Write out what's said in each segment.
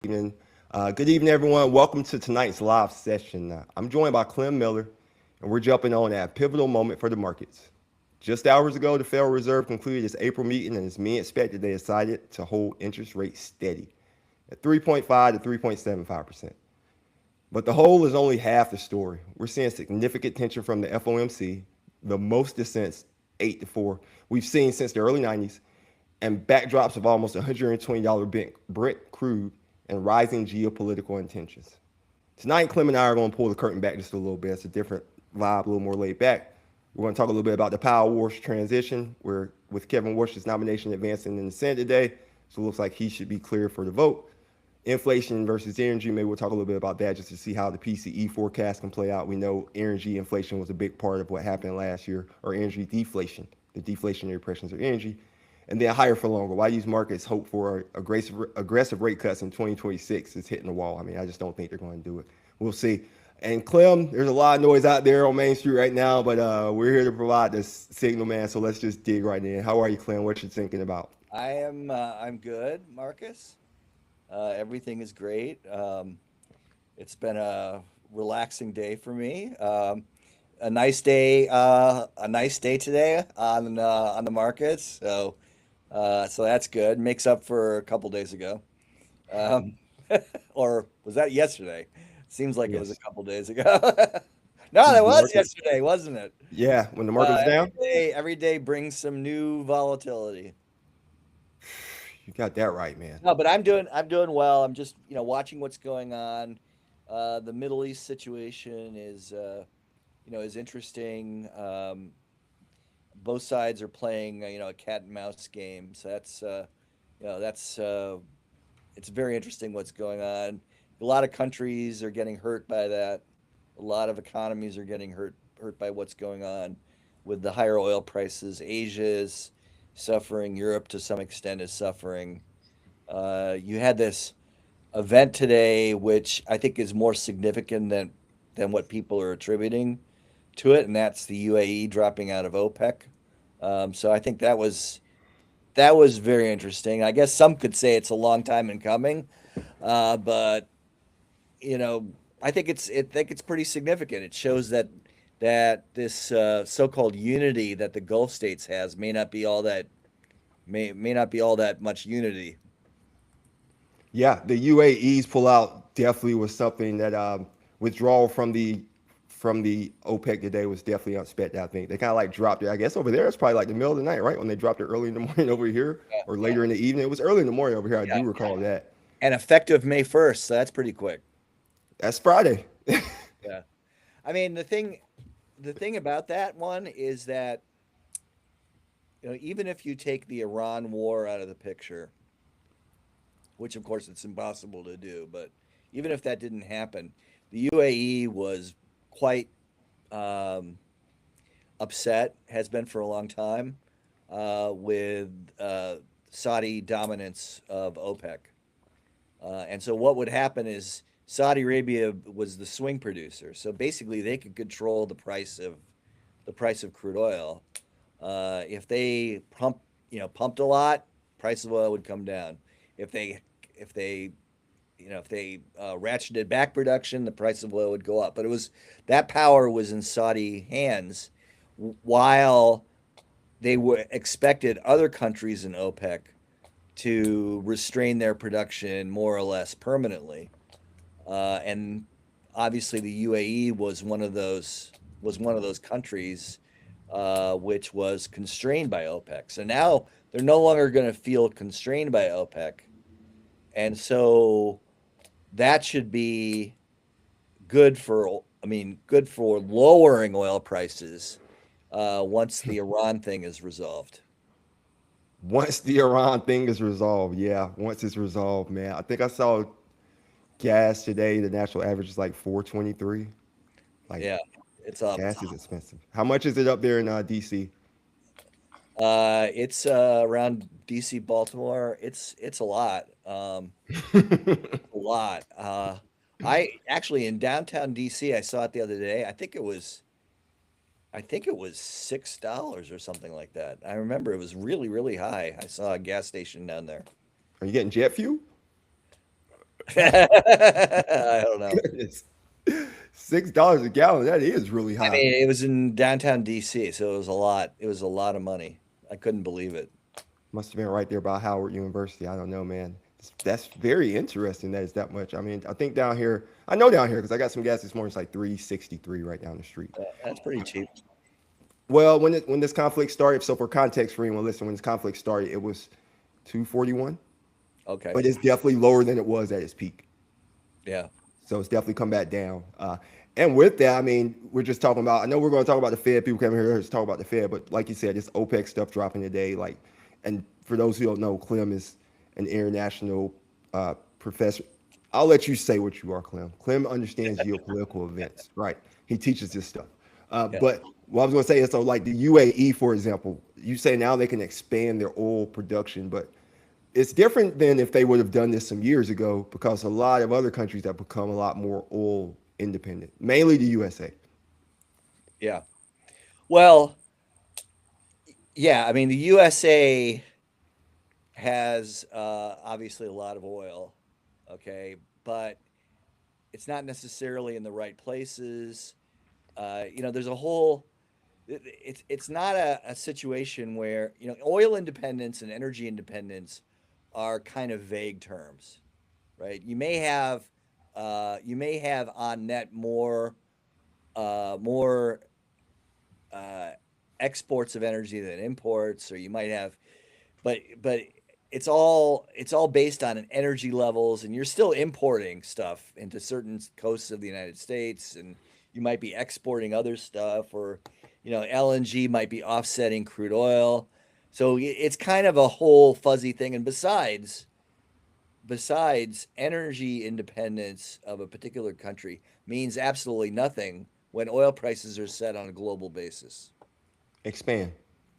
evening. Good evening, everyone. Welcome to tonight's live session. I'm joined by Clem Miller, and we're jumping on at a pivotal moment for the markets. Just hours ago, the Federal Reserve concluded its April meeting, and as many expected, they decided to hold interest rates steady at 3.5 to 3.75%. But the whole is only half the story. We're seeing significant tension from the FOMC, the most dissent, 8 to 4, we've seen since the early 90s, and backdrops of almost $120 Brent crude and rising geopolitical intentions. Tonight, Clem and I are going to pull the curtain back just a little bit. It's a different vibe, a little more laid back. We're going to talk a little bit about the Powell Warsh transition, where with Kevin Warsh's nomination advancing in the Senate today, so it looks like he should be cleared for the vote. Inflation versus energy, maybe we'll talk a little bit about that just to see how the PCE forecast can play out. We know energy inflation was a big part of what happened last year, or energy deflation, the deflationary pressures of energy. And then higher for longer. Why these markets hope for aggressive rate cuts in 2026 is hitting the wall. I mean, I just don't think they're going to do it. We'll see. And Clem, there's a lot of noise out there on Main Street right now, but we're here to provide this signal, man. So let's just dig right in. How are you, Clem? What you thinking about? I'm good, Marcus. Everything is great. It's been a relaxing day for me. A nice day today on the markets. So that's good. Makes up for a couple days ago. Um, or was that yesterday? Seems like it was a Yes. couple days ago. No, that The was market, yesterday, wasn't it? yeah, when the market was down, Every day brings some new volatility. you got that right, man. No, but I'm doing well. I'm just watching what's going on. The Middle East situation is interesting. Both sides are playing a cat and mouse game. So that's it's very interesting what's going on. A lot of countries are getting hurt by that. A lot of economies are getting hurt by what's going on with the higher oil prices. Asia is suffering. Europe, to some extent, is suffering. You had this event today, which I think is more significant than what people are attributing to it, and that's the UAE dropping out of OPEC. So I think that was very interesting. I guess some could say it's a long time in coming, but you know, I think it's pretty significant. It shows that this so-called unity that the Gulf states has may not be all that much unity. Yeah, the UAE's pullout definitely was something that withdrawal from the OPEC today was definitely unexpected. I think they kind of like dropped it. I guess over there it's probably like the middle of the night, right? When they dropped it early in the morning over here, or Yeah, later in the evening. It was early in the morning over here. I yeah, do recall that. and effective May 1st, so that's pretty quick. That's Friday. Yeah, I mean the thing about that one is that even if you take the Iran war out of the picture, which of course it's impossible to do, but even if that didn't happen, the UAE was quite um, upset, has been for a long time, with Saudi dominance of OPEC. And so what would happen is Saudi Arabia was the swing producer. So basically they could control the price of crude oil. If they pumped a lot, price of oil would come down. If they if they ratcheted back production, the price of oil would go up. But it was that power was in Saudi hands, while they were expected other countries in OPEC to restrain their production more or less permanently. And obviously, the UAE was one of those countries which was constrained by OPEC. So now they're no longer going to feel constrained by OPEC, and so that should be good for. I mean, good for lowering oil prices once the Iran thing is resolved. Once the Iran thing is resolved, yeah, once it's resolved, man. I think I saw gas today. The national average is like 4.23. Like Yeah, it's up. gas is expensive. How much is it up there in DC? It's around DC, Baltimore. It's a lot. A lot. I actually in downtown DC, I saw it the other day. I think it was $6 or something like that. I remember it was really, really high. I saw a gas station down there. Are you getting jet fuel? I don't know. Goodness. $6 a gallon. That is really I high. mean, it was in downtown DC, so it was a lot. It was a lot of money. I couldn't believe it. Must have been right there by Howard University. I don't know, man. That's very interesting that it's that much. I mean, I think down here, I know down here because I got some gas this morning. It's like 363 right down the street. That's pretty cheap. Well, when this conflict started, so for context for anyone listening, when this conflict started, it was 241, Okay. but it's definitely lower than it was at its peak. Yeah. So it's definitely come back down. And with that, I mean, we're just talking about. I know we're going to talk about the Fed. People come here to talk about the Fed, but like you said, this OPEC stuff dropping today. Like, and for those who don't know, Clem is an international professor. I'll let you say what you are, Clem. Clem understands geopolitical events, right? He teaches this stuff. Yeah. But what I was going to say is, so like the UAE, for example, you say now they can expand their oil production, but it's different than if they would have done this some years ago because a lot of other countries have become a lot more oil independent, mainly the USA. Yeah. Well, yeah. I mean, the USA has obviously a lot of oil. Okay, but it's not necessarily in the right places. There's a whole. It's not a situation where oil independence and energy independence are kind of vague terms, right? You may have on net more uh, exports of energy than imports, or you might have, but it's all based on an energy levels, and you're still importing stuff into certain coasts of the United States, and you might be exporting other stuff, or LNG might be offsetting crude oil. So it's kind of a whole fuzzy thing. And besides energy independence of a particular country means absolutely nothing when oil prices are set on a global basis. Expand.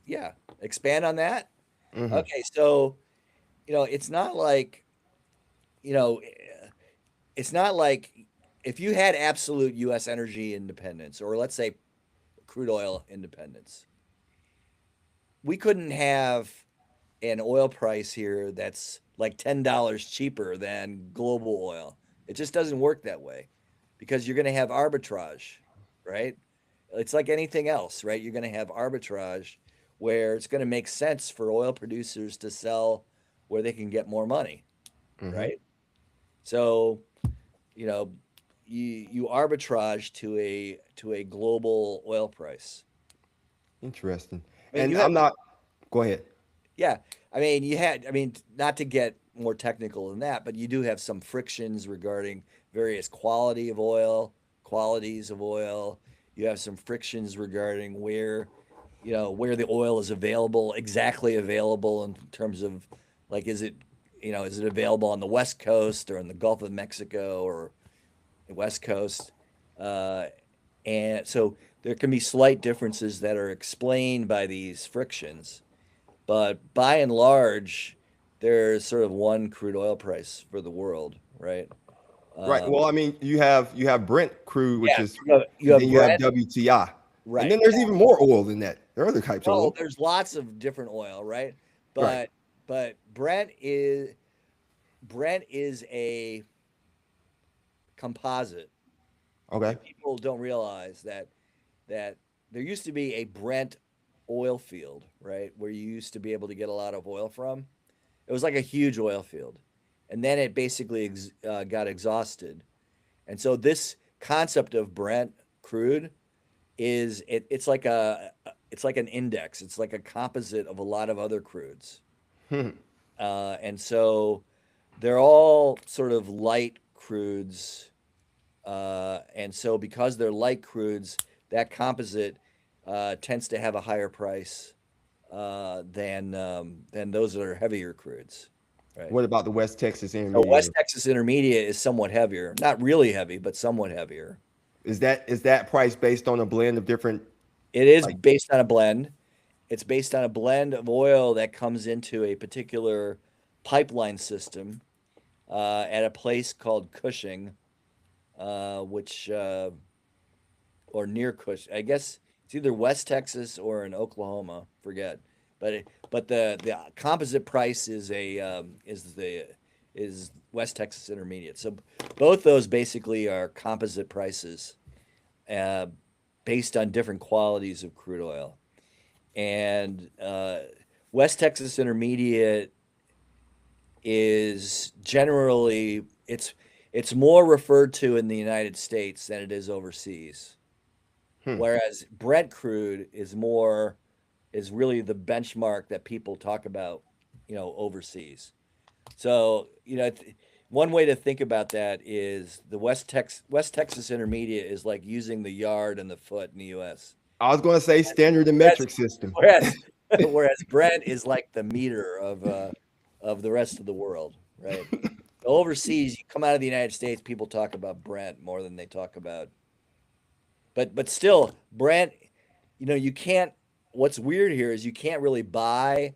Yeah, expand on that. Hmm. Okay, so it's not like you know, it's not like if you had absolute U.S. energy independence, or let's say crude oil independence, we couldn't have an oil price here that's like $10 cheaper than global oil. It just doesn't work that way because you're going to have arbitrage, right? It's like anything else, right? You're going to have arbitrage where it's going to make sense for oil producers to sell where they can get more money, Hmm. right? So, you know, you arbitrage to a global oil price. Interesting. I mean, And you have I'm not. Go ahead. Yeah, I mean, not to get more technical than that, but you do have some frictions regarding various qualities of oil. You have some frictions regarding where the oil is available, exactly available in terms of like, is it available on the West Coast or in the Gulf of Mexico or the West Coast? Uh, and so there can be slight differences that are explained by these frictions, but by and large, there's sort of one crude oil price for the world, right? Right. Um, Well, I mean, you have Brent crude, which yeah, is, you and have then you have Brent, WTI, and right? then there's even more oil than that. There are other types of Well, oil. there's lots of different oil, right? Right. But Brent is a composite. Okay, Okay. people don't realize that there used to be a Brent oil field, right, where you used to be able to get a lot of oil from. It was like a huge oil field, and then it basically got exhausted. And so this concept of Brent crude it's like an index. It's like a composite of a lot of other crudes, Hmm. and so they're all sort of light crudes. And so because they're light crudes, that composite tends to have a higher price than those that are heavier crudes, right? What about the West Texas So West Intermediate? Texas Intermediate is somewhat heavier, not really heavy, but somewhat heavier. Is that price based on a blend of different It is like? based on a blend. It's based on a blend of oil that comes into a particular pipeline system at a place called Cushing, which or near Cushing. I guess it's either West Texas or in Oklahoma. Forget. But the composite price is West Texas Intermediate. So both those basically are composite prices uh, based on different qualities of crude oil. And West Texas Intermediate is generally it's more referred to in the United States than it is overseas. Hmm. Whereas Brent crude is really the benchmark that people talk about, overseas. So, one way to think about that is the West Texas Intermediate is like using the yard and the foot in the U.S. I was going to say standard and Whereas metric system. whereas, whereas Brent is like the meter of the rest of the world, right? Overseas, you come out of the United States, people talk about Brent more than they talk about. But still, Brent, you can't. What's weird here is you can't really buy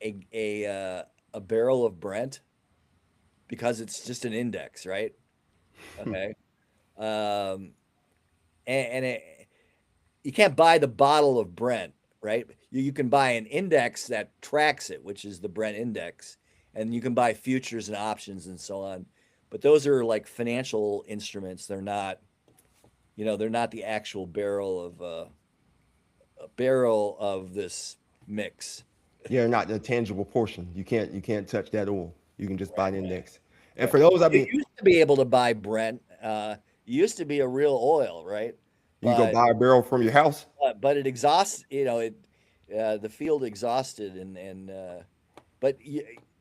a barrel of Brent because it's just an index, right? Okay. Um, and you can't buy the bottle of Brent, right? You can buy an index that tracks it, which is the Brent index, and you can buy futures and options and so on. But those are like financial instruments. They're not the actual barrel of a barrel of this mix. Yeah, not the tangible portion. You can't touch that oil. You can just buy an index. And Right. for those, I You mean, used to be able to buy Brent. It used to be a real oil, right? you go But buy a barrel from your house. but it exhausts. The field exhausted, but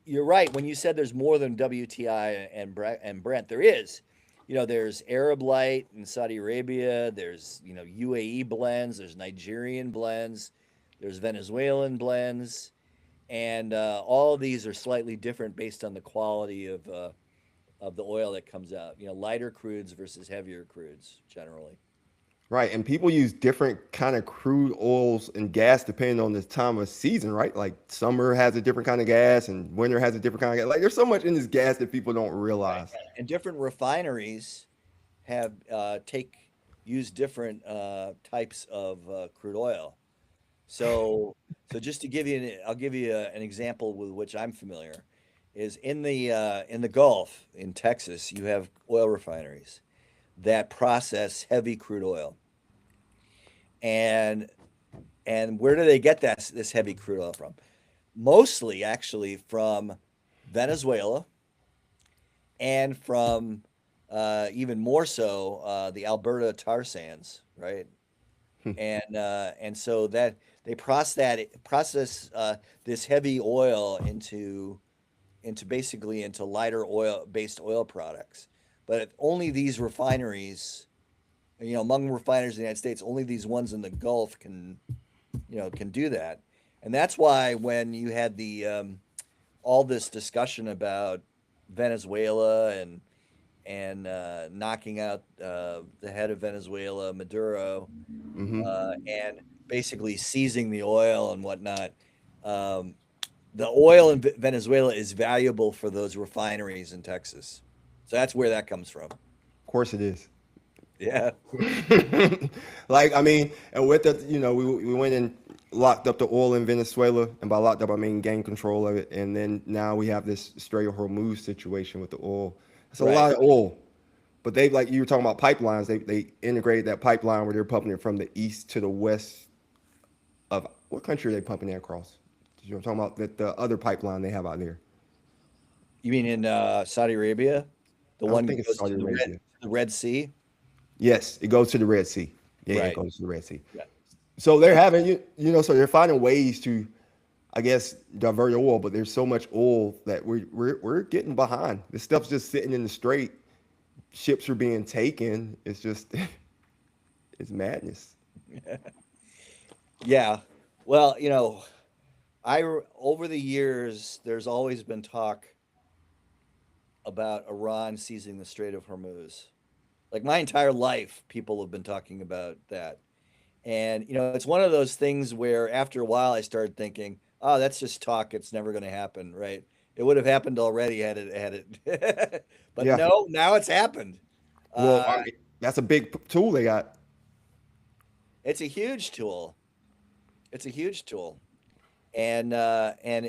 you're right when you said there's more than WTI and Brent. There is. There's Arab Light in Saudi Arabia. There's UAE blends. There's Nigerian blends. There's Venezuelan blends, and all of these are slightly different based on the quality of the oil that comes out. Lighter crudes versus heavier crudes generally. Right, and people use different kind of crude oils and gas depending on the time of season, right? Like summer has a different kind of gas, and winter has a different kind of gas. Like there's so much in this gas that people don't Right. realize. And different refineries have take use different types of crude oil. So just to give you, I'll give you an example with which I'm familiar, is in the Gulf in Texas, you have oil refineries that process heavy crude oil, and where do they get this heavy crude oil from? Mostly, actually, from Venezuela and from even more so the Alberta tar sands, right? And so that they process this heavy oil into basically into lighter oil based oil products. But only these refineries, among refineries in the United States, only these ones in the Gulf can do that. And that's why when you had the all this discussion about Venezuela and knocking out the head of Venezuela, Maduro, Hmm. and basically seizing the oil and whatnot. Um, the oil in Venezuela is valuable for those refineries in Texas. So that's where that comes from. Of course it is. Yeah. Like I mean, and with the we went and locked up the oil in Venezuela, and by locked up I mean gained control of it, and then now we have this Strait of Hormuz situation with the oil. It's a Right. lot of oil, but they like you were talking about pipelines. They integrated that pipeline where they're pumping it from the east to the west of what country are they pumping that across? You know what I'm talking about the other pipeline they have out there. You mean in Saudi Arabia? The I don't one think that it's goes Saudi to Arabia. the Red Sea? Yes, it goes to the Red Sea. Yeah, it Right. goes to the Red Sea. Yeah. So they're having so they're finding ways to, I guess, divert oil, but there's so much oil that we're getting behind. This stuff's just sitting in the strait. Ships are being taken. It's just it's madness. Yeah. Well, over the years, there's always been talk about Iran seizing the Strait of Hormuz. Like my entire life, people have been talking about that. And it's one of those things where after a while I started thinking, oh, that's just talk. It's never going to happen, right? It would have happened already had it. But Yeah. no, now it's happened. Well, I Uh, mean, that's a big tool they got. it's a huge tool. It's a huge tool. and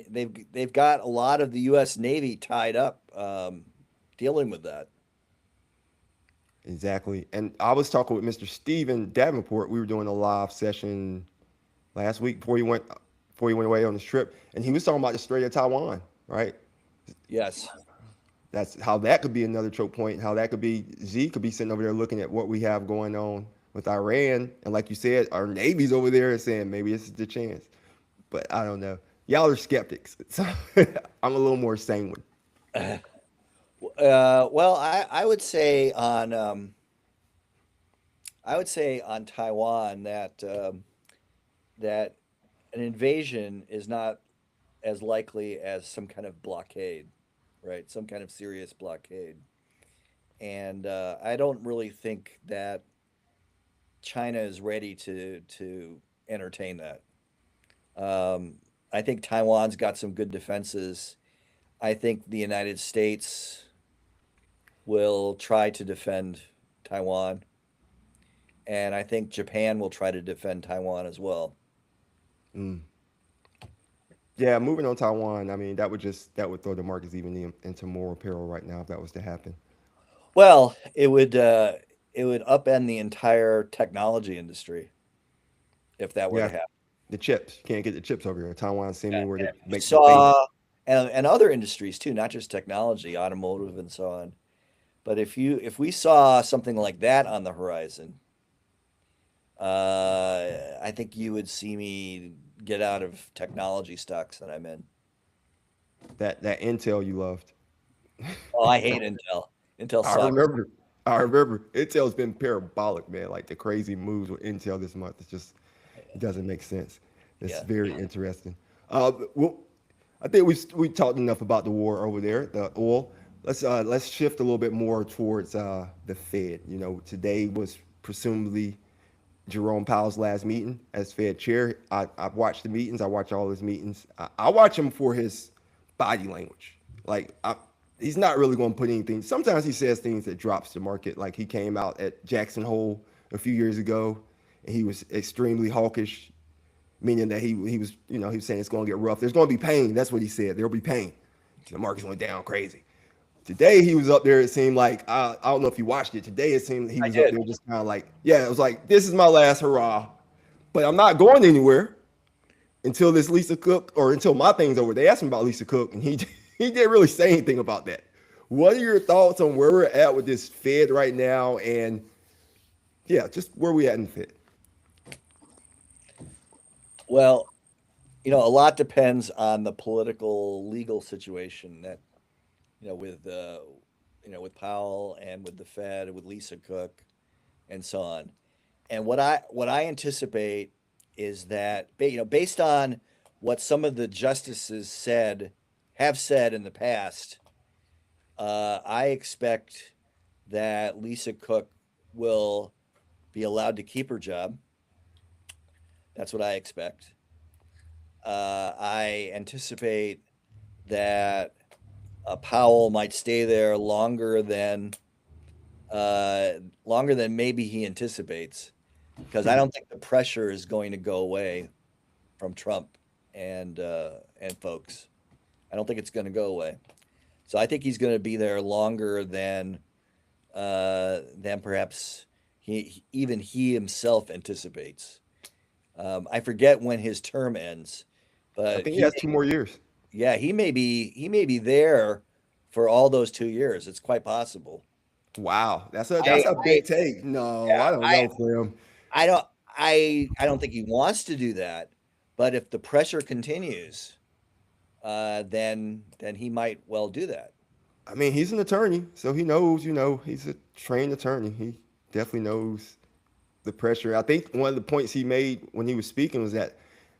they've got a lot of the U.S. Navy tied up dealing with that. Exactly. And I was talking with Mr. Stephen Davenport. We were doing a live session last week before he went away on the trip, and he was talking about the Strait of Taiwan, right? Yes. That's how that could be another choke point. How that could be Z could be sitting over there looking at what we have going on with Iran, and like you said, our Navy's over there and saying maybe this is the chance. But I don't know. Y'all are skeptics, so I'm a little more sanguine. Well, I would say on Taiwan that that an invasion is not as likely as some kind of blockade, right? Some kind of serious blockade. And I don't really think that China is ready to entertain that. I think Taiwan's got some good defenses. I think the United States will try to defend Taiwan, and I think Japan will try to defend Taiwan as well. Mm. Yeah, moving on Taiwan. I mean, that would throw the markets even into more peril right now if that was to happen. Well, it would upend the entire technology industry if that were to Yeah, happen. the chips. You can't get the chips over here. Taiwan sent me where And to if we make the thing. saw, and other industries too, not just technology, automotive and so on. But if we saw something like that on the horizon, I think you would see me get out of technology stocks that I'm in. That Intel you loved. Oh, I hate Intel. Intel I sucks. remember. I remember. Intel's been parabolic, man. Like the crazy moves with Intel this month. It doesn't make sense. It's Yeah. very interesting. Well, I think we talked enough about the war over there, the oil. Let's shift a little bit more towards the Fed. You know, today was presumably Jerome Powell's last meeting as Fed chair. I've watched the meetings. I watch all his meetings. I watch him for his body language. Like he's not really going to put anything. Sometimes he says things that drops the market. Like he came out at Jackson Hole a few years ago, and he was extremely hawkish, meaning that he was he was saying it's going to get rough. There's going to be pain. That's what he said. There'll be pain. The markets went down crazy. Today he was up there. It seemed like I don't know if you watched it. Today it seemed he I was up did. there just kind of like, yeah, it was like this is my last hurrah, but I'm not going anywhere until this Lisa Cook or until my thing's over. They asked him about Lisa Cook, and he he didn't really say anything about that. What are your thoughts on where we're at with this Fed right now, and yeah, just where we at in the Fed? Well, a lot depends on the political legal situation that with with Powell and with the Fed and with Lisa Cook and so on. And what I anticipate is that based on what some of the justices have said in the past, I expect that Lisa Cook will be allowed to keep her job. That's what I expect. I anticipate that Powell might stay there longer than maybe he anticipates, because I don't think the pressure is going to go away from Trump and folks. I don't think it's going to go away. So I think he's going to be there longer than perhaps he himself anticipates. I forget when his term ends, I but think he has 2 more years. yeah, he may be there for all those 2 years. It's quite possible. Wow, I that's a I big take. No, yeah, I don't know, Clem. I don't I don't think he wants to do that, but if the pressure continues, then he might well do that. I mean, he's an attorney, so he knows. He's a trained attorney. He definitely knows the pressure. I think one of the points he made when he was speaking was that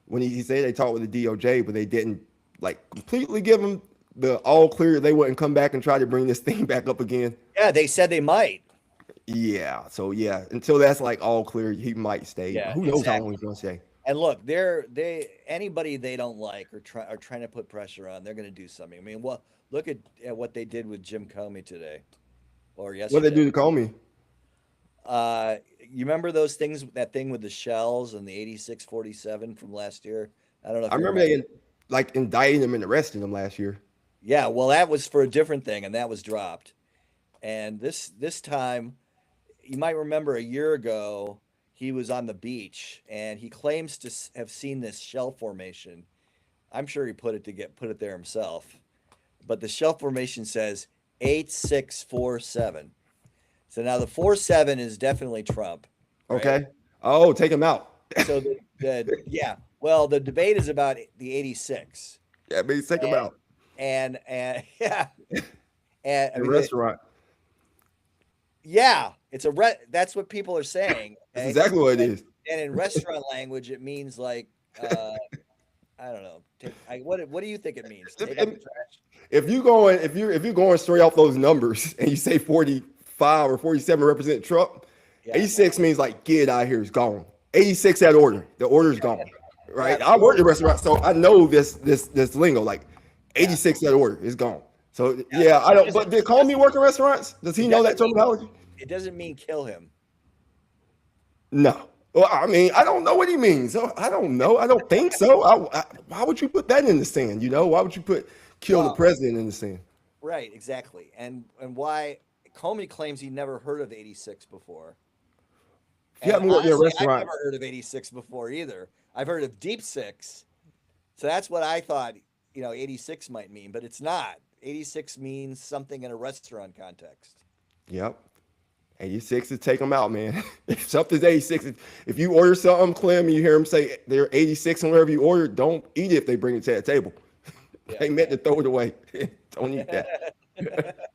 when he said they talked with the DOJ, but they didn't like completely give him the all clear. They wouldn't come back and try to bring this thing back up again. Yeah, they said they might. Yeah. So yeah, until that's like all clear, he might stay. But Yeah, who knows how long exactly. he's gonna stay? And look, they anybody they don't like or are trying to put pressure on, they're going to do something. I mean, well, look at what they did with Jim Comey today or What they yesterday. do to call me? You remember those things? That thing with the shells and the 8647 from last year. I don't know if I you remember remember. they like indicted him and arrested him last year. Yeah, well, that was for a different thing, and that was dropped. And this time, you might remember a year ago, he was on the beach, and he claims to have seen this shell formation. I'm sure he put it there himself, but the shell formation says 8647. So now the 47 is definitely Trump, right? Okay. Oh, take him out. So the yeah, well, the debate is about the 86. Yeah, please take him And out. and yeah, and I The mean restaurant. yeah, that's what people are saying, That's okay? exactly what it And, is. and in restaurant language it means like I don't know, what do you think it means? Take out the If, trash? if you're going straight off those numbers and you say 45 or 47 represent Trump, Yeah. 86 means like get out of here, it's gone. 86 that order. The order's gone. Yeah, Right? I work in restaurants, so I know this lingo. Like yeah. 86 that order is gone. So Yeah. yeah, I It don't doesn't but did Comey work in restaurants? Does he it know that doesn't mean terminology? it doesn't mean kill him. No. Well, I mean, I don't know what he means. So I don't know. I don't think so. Why would you put that in the sand? Why would you put kill the Well, president in the sand? right, exactly. And why Comey claims he never heard of 86 before. If you And haven't worked in a honestly, I've restaurant, never heard of 86 before either. I've heard of deep six. So that's what I thought, 86 might mean, but it's not. 86 means something in a restaurant context. yep. 86 is take them out, man. If something's 86, if you order something, Clem, and you hear them say they're 86 and whatever you order, don't eat it if they bring it to that table. Yeah. They meant to throw it away. Don't eat that.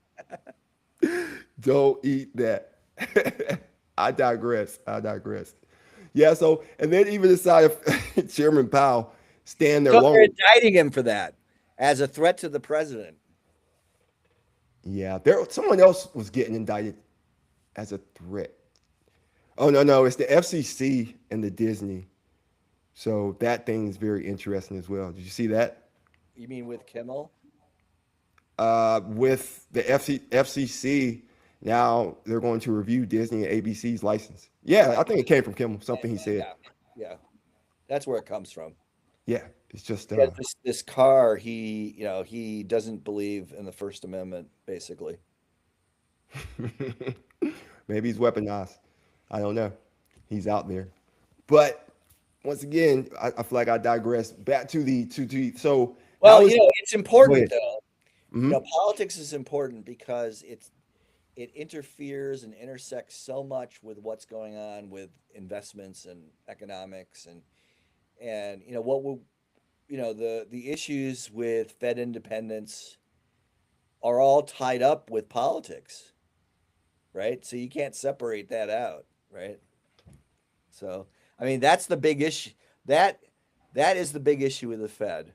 Don't eat that. I digress. I digress. Yeah, so, and then even the side of Chairman Powell stand there So they're alone. indicting him for that as a threat to the president. Yeah, someone else was getting indicted as a threat. Oh no, it's the FCC and the Disney. So that thing is very interesting as well. Did you see that? You mean with Kimmel? With the FCC, now they're going to review Disney and ABC's license. Yeah, Right. I think it came from Kimmel, something he said. Yeah. Yeah. That's where it comes from. Yeah, it's just Yeah, this car, he doesn't believe in the First Amendment, basically. maybe he's weaponized. I don't know. He's out there. But once again, I feel like I digress. Back to so Well, how is it's go important ahead. though. Hmm. Politics is important because it interferes and intersects so much with what's going on with investments and economics and what will the issues with Fed independence are all tied up with politics, right? So you can't separate that out, right? So I mean that's the big issue. That that is the big issue with the Fed,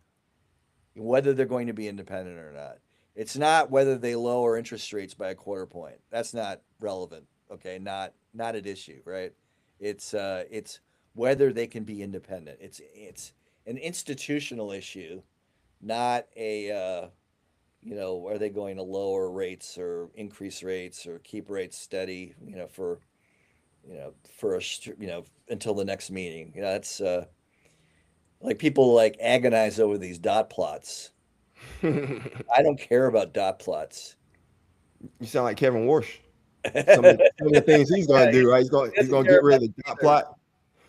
whether they're going to be independent or not. It's not whether they lower interest rates by a quarter point. That's not relevant. Okay, not at issue, right? It's whether they can be independent. It's an institutional issue, not are they going to lower rates or increase rates or keep rates steady, for until the next meeting. That's like people like agonize over these dot plots. You I don't care about dot plots. sound like Kevin Warsh. Yeah, Some of the things he's going to he do, right? He's doesn't going to care get rid about of the it dot either. plot.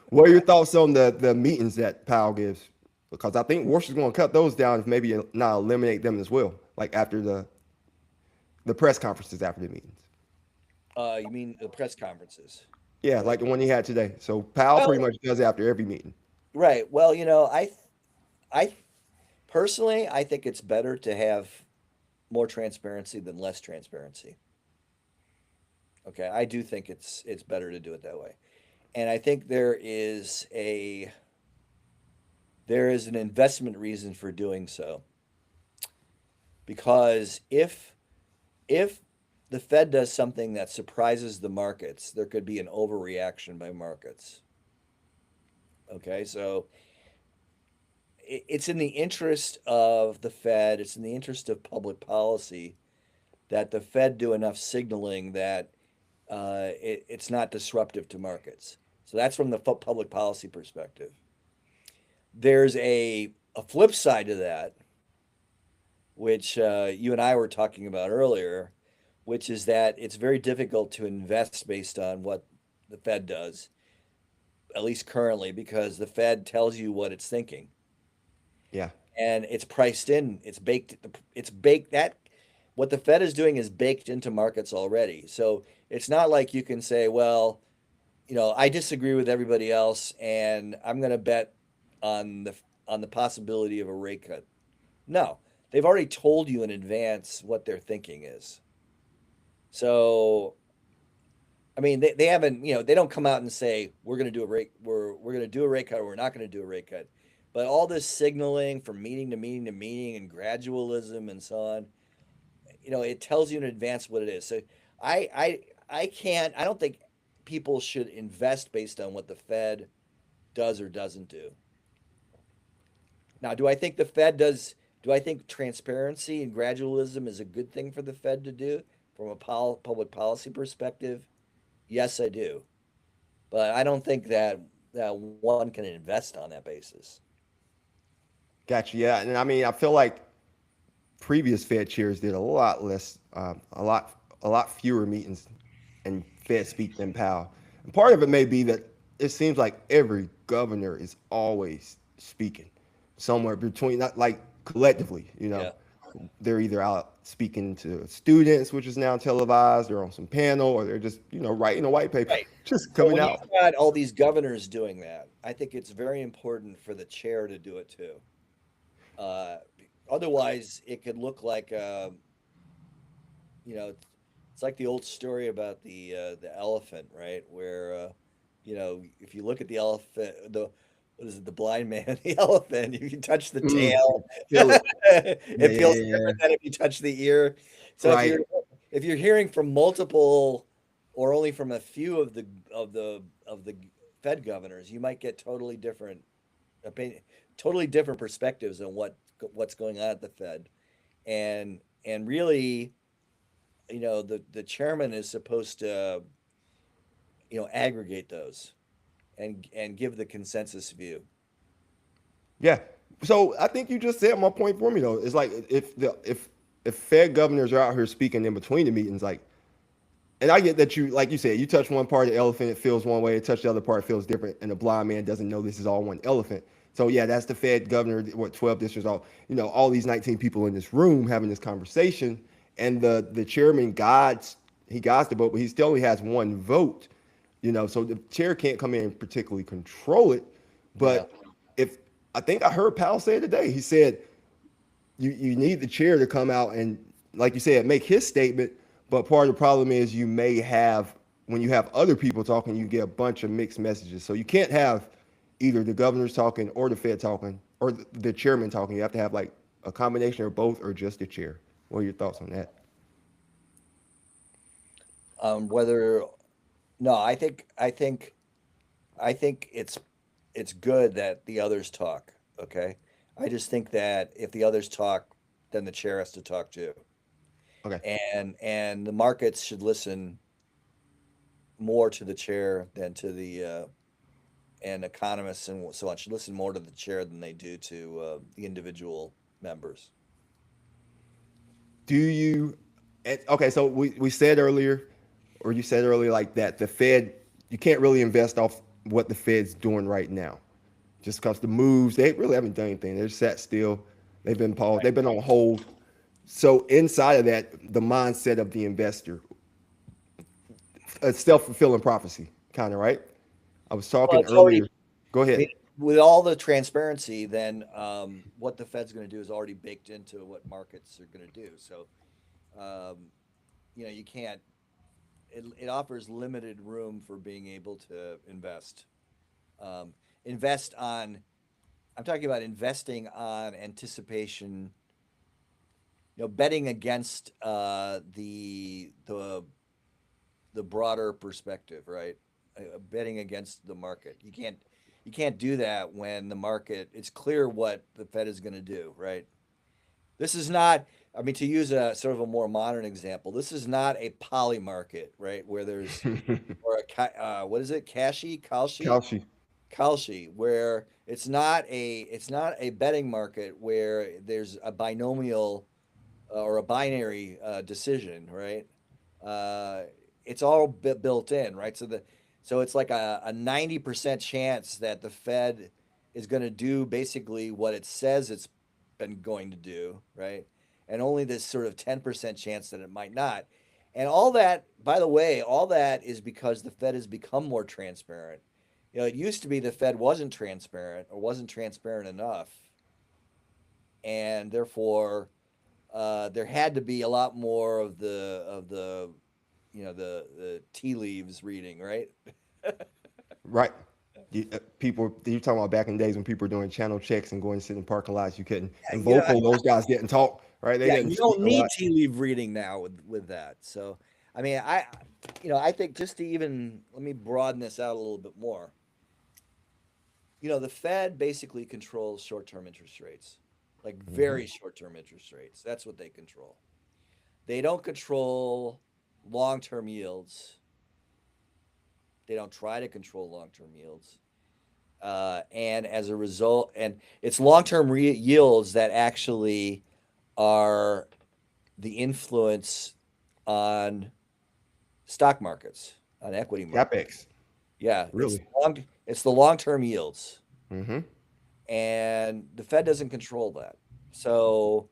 What are your thoughts on the meetings that Powell gives? Because I think Warsh is going to cut those down, if maybe not eliminate them as well, like after the press conferences after the meetings. You mean the press conferences? Yeah, like the one he had today. So Powell Well, pretty much does it after every meeting. right. Well, I personally, I think it's better to have more transparency than less transparency. Okay, I do think it's better to do it that way, and I think there is an investment reason for doing so because if the Fed does something that surprises the markets, there could be an overreaction by markets. Okay, so it's in the interest of the Fed, it's in the interest of public policy that the Fed do enough signaling that it's not disruptive to markets. So that's from the public policy perspective. there's a flip side to that, which you and I were talking about earlier, which is that it's very difficult to invest based on what the Fed does, at least currently, because the Fed tells you what it's thinking Yeah. and it's priced in, it's baked that what the Fed is doing is baked into markets already. So it's not like you can say, well, I disagree with everybody else and I'm going to bet on the possibility of a rate cut. No, they've already told you in advance what their thinking is. So, I mean, they haven't, they don't come out and say we're going to do a rate, we're going to do a rate cut, or we're not going to do a rate cut. But all this signaling from meeting to meeting to meeting and gradualism and so on, it tells you in advance what it is. So I I I don't think people should invest based on what the Fed does or doesn't do. Now, do I think transparency and gradualism is a good thing for the Fed to do from a public policy perspective? Yes, I do. But I don't think that one can invest on that basis. Gotcha. Yeah. And I mean, I feel like previous Fed chairs did a lot less, a lot fewer meetings and Fed speak than Powell. And part of it may be that it seems like every governor is always speaking somewhere between, not like collectively, Yeah. they're either out speaking to students, which is now televised, or on some panel, or they're just, writing a white paper, Right. just So coming when out. you've got all these governors doing that, I think it's very important for the chair to do it too. Uh, Otherwise, it could look like you know, it's like the old story about the elephant, right? Where if you look at the elephant, the what is it, the blind man, the elephant, you can touch the Mm, tail. feel it. Yeah, It yeah, feels yeah, yeah. different than if you touch the ear. So Right. if you're hearing from multiple or only from a few of the Fed governors, you might get opinion, totally different perspectives on what's going on at the Fed. And really, the chairman is supposed to, aggregate those and give the consensus view. Yeah. So I think you just said my point for me though. It's like if Fed governors are out here speaking in between the meetings, like, and I get that you, like you said, you touch one part of the elephant, it feels one way, touch the other part, it feels different, and the blind man doesn't know this is all one elephant. So yeah, that's the Fed governor, what 12 districts, all these 19 people in this room having this conversation, and the chairman guides the vote, but he still only has one vote, so the chair can't come in and particularly control it. Yeah. But if I think I heard Powell say it today, he said you need the chair to come out and, like you said, make his statement. But part of the problem is you may have, when you have other people talking, you get a bunch of mixed messages. So you can't have either the governors talking or the Fed talking or the chairman talking. You have to have like a combination of both or just the chair. What are your thoughts on that? Whether No, I think it's good that the others talk. Okay. I just think that if the others talk, then the chair has to talk too. Okay. And the markets should listen more to the chair than to the and economists and so on should listen more to the chair than they do to the individual members. Do you, okay, so we said earlier, or you said earlier, like that the Fed, you can't really invest off what the Fed's doing right now. Just because the moves, they really haven't done anything. They're sat still. They've been paused. Right. They've been on hold. So inside of that, the mindset of the investor, a self-fulfilling prophecy, kind of, right? I was Well, talking it's already, earlier. Go I mean, ahead. with all the transparency, then what the Fed's going to do is already baked into what markets are going to do. So, um, you can't, it offers limited room for being able to invest. Um, invest on, I'm talking about investing on anticipation, betting against the broader perspective, right? Betting against the market. You can't do that when the market. It's clear what the Fed is going to do, right? This is not. I mean, to use a sort of a more modern example, this is not a poly market, right? Where there's or what is it, Kalshi? Kalshi. Kalshi, where it's not a betting market where there's a binomial or a binary decision, right? Uh, it's all built in, right? So it's like a 90% chance that the Fed is going to do basically what it says it's been going to do, right? And only this sort of 10% chance that it might not. And all that, by the way, all that is because the Fed has become more transparent. It used to be the Fed wasn't transparent or wasn't transparent enough, and therefore there had to be a lot more of the tea leaves reading, right? Right. People, you're talking about back in the days when people were doing channel checks and going to sit in parking lots. You couldn't. Yeah, And vocal, those guys didn't talk, right? They yeah, didn't you speak don't a need lot. tea leaf reading now with that. So, I mean, I think just to even let me broaden this out a little bit more. The Fed basically controls short-term interest rates, like Hmm. very short-term interest rates. That's what they control. They don't control long-term yields. They don't try to control long-term yields. And as a result, and it's long-term yields that actually are the influence on stock markets, on equity markets. CapEx, Yeah, really. it's the long-term yields, Hmm. and the Fed doesn't control that. So,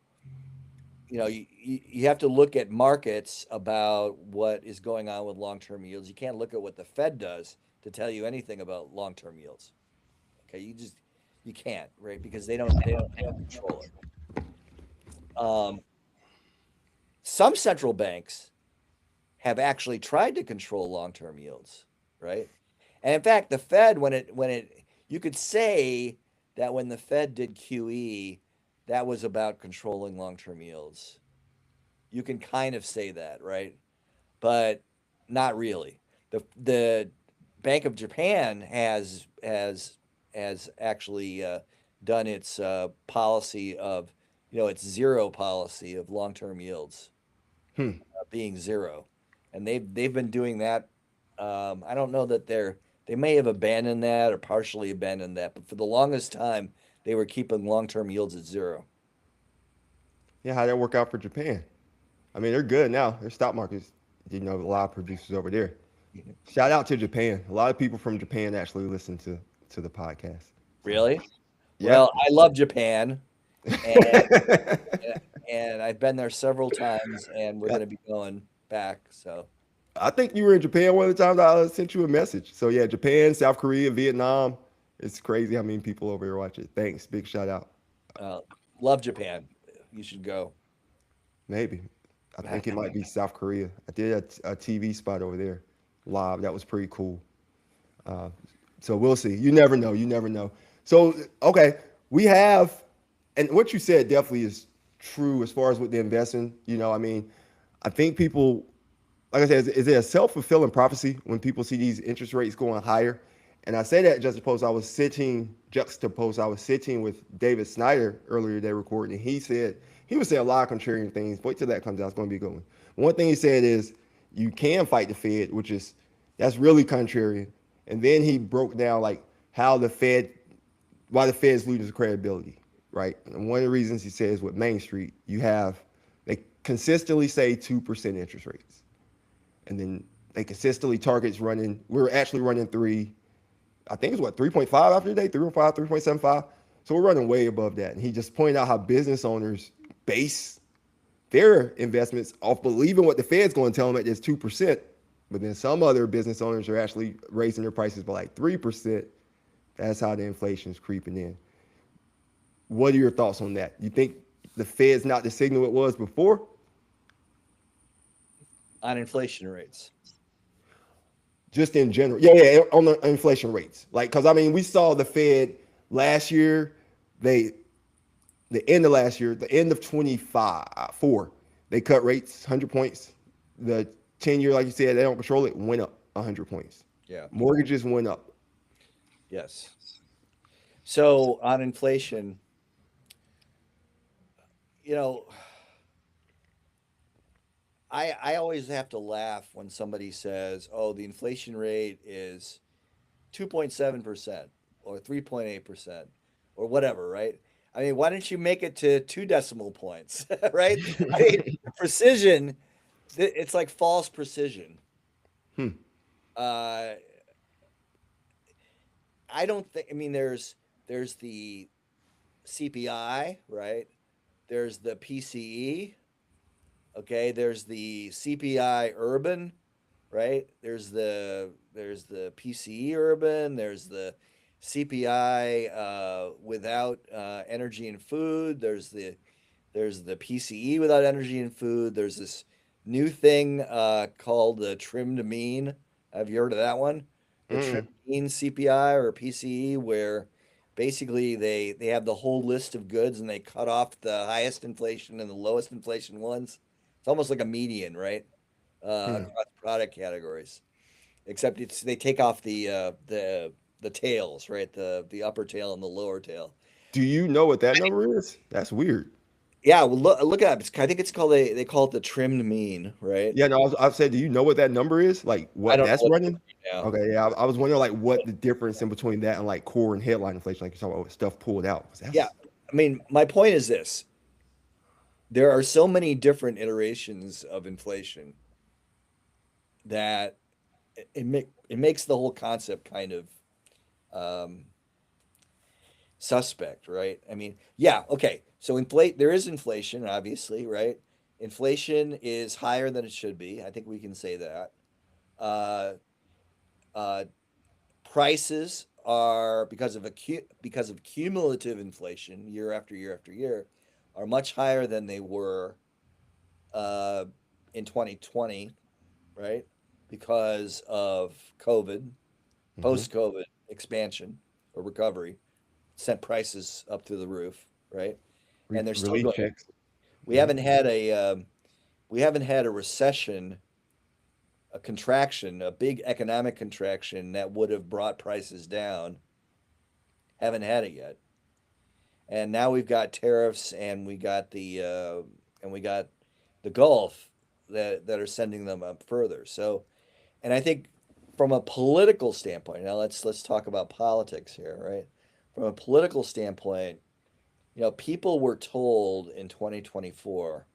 you have to look at markets about what is going on with long-term yields. You can't look at what the Fed does to tell you anything about long-term yields. Okay, you can't, right? Because they don't control it. Um, some central banks have actually tried to control long-term yields, right? And in fact, the Fed, you could say that when the Fed did QE, that was about controlling long-term yields. You can kind of say that, right? But not really. The Bank of Japan has actually done its policy of, its zero policy of long-term yields Hmm. being zero, and they've been doing that. I don't know that they may have abandoned that or partially abandoned that, but for the longest time they were keeping long-term yields at zero. Yeah, how'd that work out for Japan? I mean, they're good now. Their stock market's, a lot of producers over there. Shout out to Japan. A lot of people from Japan actually listen to the podcast. So, Really? yeah. Well, I love Japan, and and I've been there several times, and we're Yeah. going to be going back. So, I think you were in Japan one of the times I sent you a message. So yeah, Japan, South Korea, Vietnam. It's crazy how many people over here watch it. Thanks. Big shout out. uh, love Japan. You should go. Maybe. I think it might be South Korea. I did a TV spot over there live. That was pretty cool. Uh, so we'll see. You never know. You never know. So, okay, we have, and what you said definitely is true as far as with the investing. I mean, I think people, like I said, is it a self-fulfilling prophecy when people see these interest rates going higher? And I say that juxtaposed, I was sitting with David Snyder earlier today recording, and he was saying a lot of contrarian things. Wait till that comes out. It's going to be a good one. One thing he said is you can fight the Fed, that's really contrarian. And then he broke down like why the Fed's losing credibility, right? And one of the reasons he says with Main Street, they consistently say 2% interest rates. And then they consistently targets running. We're actually running I think it's 3.5 after today, 3.5, 3.75. So we're running way above that. And he just pointed out how business owners base their investments off believing what the Fed's going to tell them at this 2%. But then some other business owners are actually raising their prices by like 3%. That's how the inflation's creeping in. What are your thoughts on that? You think the Fed's not the signal it was before? On inflation rates. Just in general. Yeah, on the inflation rates. Like, because I mean, we saw the Fed last year, they, the end of last year, the end of 25, they cut rates 100 points. The 10-year, like you said, they don't control it, went up 100 points. Yeah. Mortgages went up. Yes. So on inflation, you know, I always have to laugh when somebody says, "Oh, the inflation rate is 2.7%." or 3.8% or whatever, right? I mean, why don't you make it to 2 decimal points, right? I mean, precision, it's like false precision. Hmm. Uh, I don't think, I mean, there's the CPI, right? There's the PCE, okay? There's the CPI urban, right? There's the PCE urban, there's the CPI without energy and food, there's the PCE without energy and food. There's this new thing called the trimmed mean. Have you heard of that one? The Mm-mm. trimmed mean CPI or PCE, where basically they have the whole list of goods and they cut off the highest inflation and the lowest inflation ones. It's almost like a median, right? Hmm. Across product categories. Except they take off the tails, right? The upper tail and the lower tail. Do you know what that number is? That's weird. Yeah, well, look at it. I think it's called they call it the trimmed mean, right? Yeah, no, I've said, do you know what that number is? Like I what don't know that's what it is running? right now. Okay, yeah, I was wondering like what the difference in between that and like core and headline inflation, like you're talking about stuff pulled out. 'Cause Yeah, that's I mean, my point is this: there are so many different iterations of inflation that it makes the whole concept kind of um, suspect, right? I mean, yeah, okay. So there is inflation, obviously, right? Inflation is higher than it should be. I think we can say that. Uh, uh, Prices are because of cumulative inflation year after year after year are much higher than they were uh, in 2020, right? Because of COVID, hmm post-COVID expansion or recovery sent prices up through the roof, right? And they're still relief going. checks. We hmm haven't had a we haven't had a recession, a contraction, a big economic contraction that would have brought prices down. Haven't had it yet. And now we've got tariffs and we got the Gulf that are sending them up further. So, and I think from a political standpoint, now let's talk about politics here, right? From a political standpoint, people were told in 2024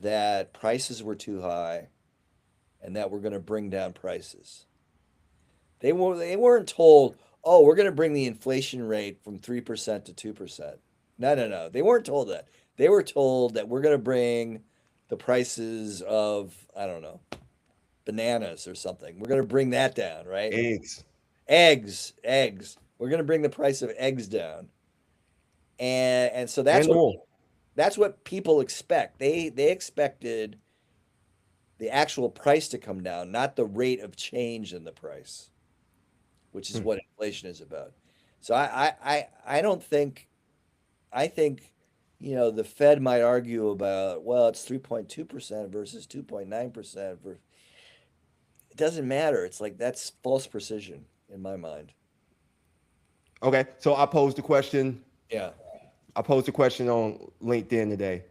that prices were too high and that we're going to bring down prices. They weren't told, "Oh, we're going to bring the inflation rate from 3% to 2%." No, no, no. They weren't told that. They were told that we're going to bring the prices of, I don't know, bananas or something. We're going to bring that down, right? Eggs Eggs. We're going to bring the price of eggs down. And so that's and what oil. people expect. They expected the actual price to come down, not the rate of change in the price, which is Hmm. what inflation is about. So I don't think I think the Fed might argue about, well, it's 3.2% versus 2.9%. It doesn't matter. It's like that's false precision in my mind. Okay, so I posed a question. Yeah. I posed a question on LinkedIn today.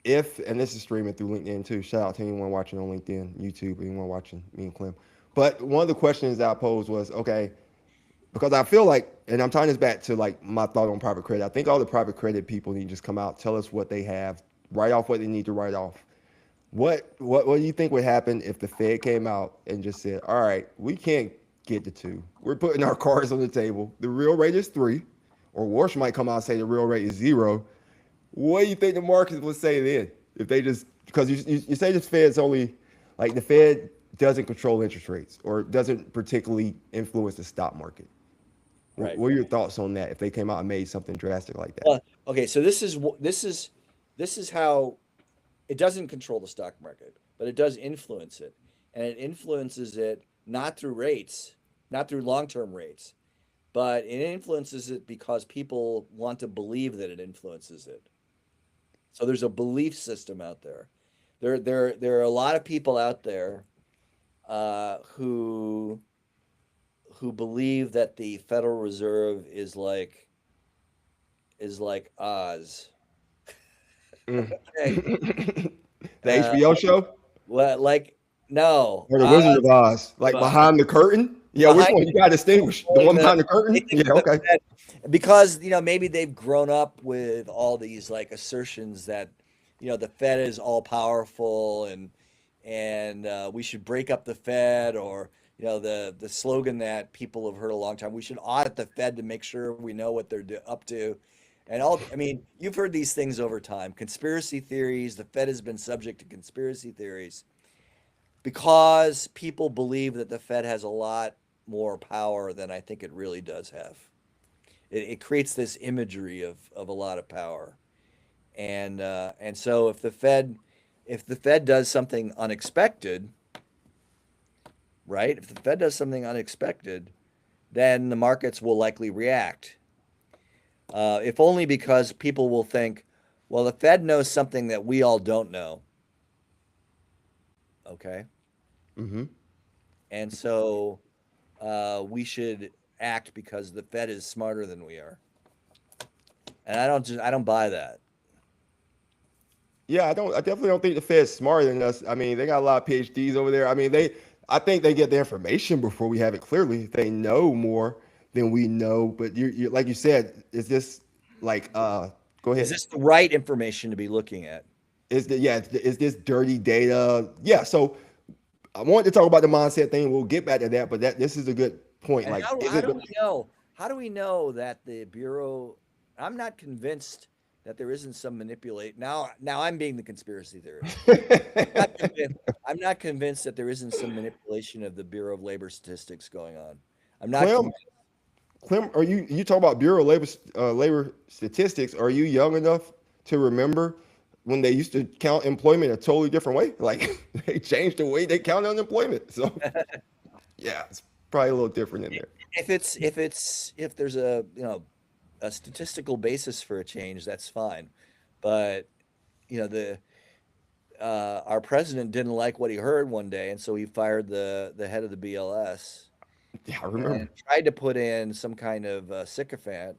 If, and this is streaming through LinkedIn too. Shout out to anyone watching on LinkedIn, YouTube, anyone watching me and Clem. But one of the questions that I posed was, okay, because I feel like, and I'm tying this back to like my thought on private credit. I think all the private credit people need to just come out, tell us what they have, write off what they need to write off. What do you think would happen if the Fed came out and just said, all right, we can't get to 2. We're putting our cards on the table. The real rate is 3, or Warsh might come out and say the real rate is 0. What do you think the markets would say then if they just, because you say the Fed's only, like the Fed doesn't control interest rates or doesn't particularly influence the stock market. Right. What are your thoughts on that if they came out and made something drastic like that? Well, okay, so this is how it doesn't control the stock market, but it does influence it. And it influences it not through rates, not through long-term rates, but it influences it because people want to believe that it influences it. So there's a belief system out there. There are a lot of people out there who believe that the Federal Reserve is like Oz. Mm. Okay. The Uh, HBO show well, like no, or the Oz Wizard of Oz, of like Oz. behind the curtain? Yeah, which one? You got to distinguish. The one behind the curtain? Yeah, okay. Because, maybe they've grown up with all these like assertions that, the Fed is all powerful and we should break up the Fed, or, the slogan that people have heard a long time, we should audit the Fed to make sure we know what they're up to. And you've heard these things over time. Conspiracy theories, the Fed has been subject to conspiracy theories because people believe that the Fed has a lot more power than I think it really does have. It creates this imagery of a lot of power, and so if the Fed does something unexpected, right? If the Fed does something unexpected, then the markets will likely react. If only because people will think, well, the Fed knows something that we all don't know. Okay. Mm-hmm. And so we should act because the Fed is smarter than we are. And I don't buy that. Yeah, I definitely don't think the Fed's smarter than us. I mean, they got a lot of PhDs over there. I mean, I think they get the information before we have it clearly. They know more than we know. But you like you said, is this like, go Is ahead. this the right information to be looking at? Is this dirty data? Yeah. So I wanted to talk about the mindset thing. We'll get back to that, but this is a good point. And Like, how, is how it? do we know? How do we know that the Bureau? I'm not convinced that there isn't some manipulate. Now I'm being the conspiracy theorist. I'm not convinced that there isn't some manipulation of the Bureau of Labor Statistics going on. I'm not Clem, convinced. Clem, are you talk about Bureau of Labor Statistics? Are you young enough to remember when they used to count employment a totally different way? Like they changed the way they count unemployment. So yeah, it's probably a little different in there. If there's a statistical basis for a change, that's fine. But the our president didn't like what he heard one day, and so he fired the head of the BLS Yeah, I and remember. tried to put in some kind of sycophant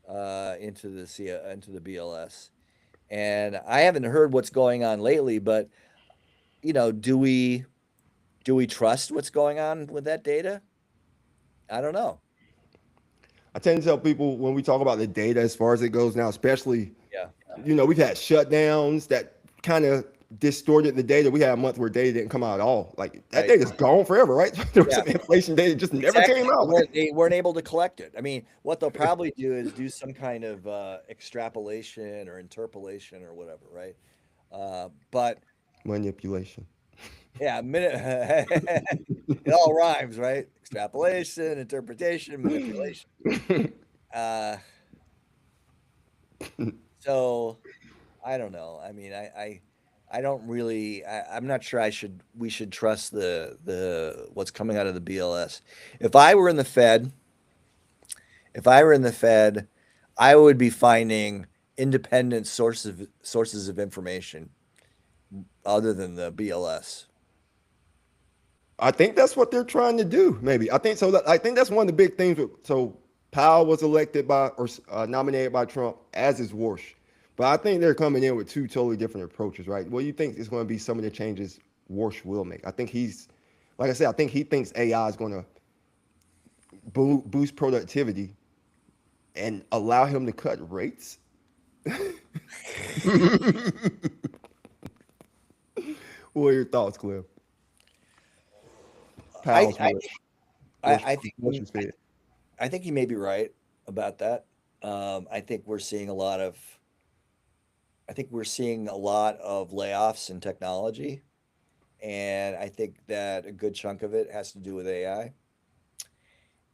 into the BLS. And I haven't heard what's going on lately, but do we trust what's going on with that data? I don't know. I tend to tell people when we talk about the data as far as it goes now, especially, Yeah. we've had shutdowns that kind of distorted the data. We had a month where data didn't come out at all. Like that Right. data's gone forever, right? There was Yeah. some inflation data just never Exactly. came out. They weren't able to collect it. I mean, what they'll probably do is do some kind of extrapolation or interpolation or whatever, right? But Manipulation. yeah, it all rhymes, right? Extrapolation, interpretation, manipulation. Uh, so I don't know. I mean, I don't really. I'm not sure. We should trust the what's coming out of the BLS. If I were in the Fed, I would be finding independent sources of information other than the BLS. I think that's what they're trying to do. Maybe I think so. I think that's one of the big things. So Powell was elected by or nominated by Trump, as is Warsh. But I think they're coming in with two totally different approaches, right? What do you think is going to be some of the changes Warsh will make? I think like I said, I think he thinks AI is going to boost productivity and allow him to cut rates. What are your thoughts, Clem? Powell's I Warsh. I think Warsh's Fed. I think he may be right about that. I think we're seeing a lot of layoffs in technology, and I think that a good chunk of it has to do with AI.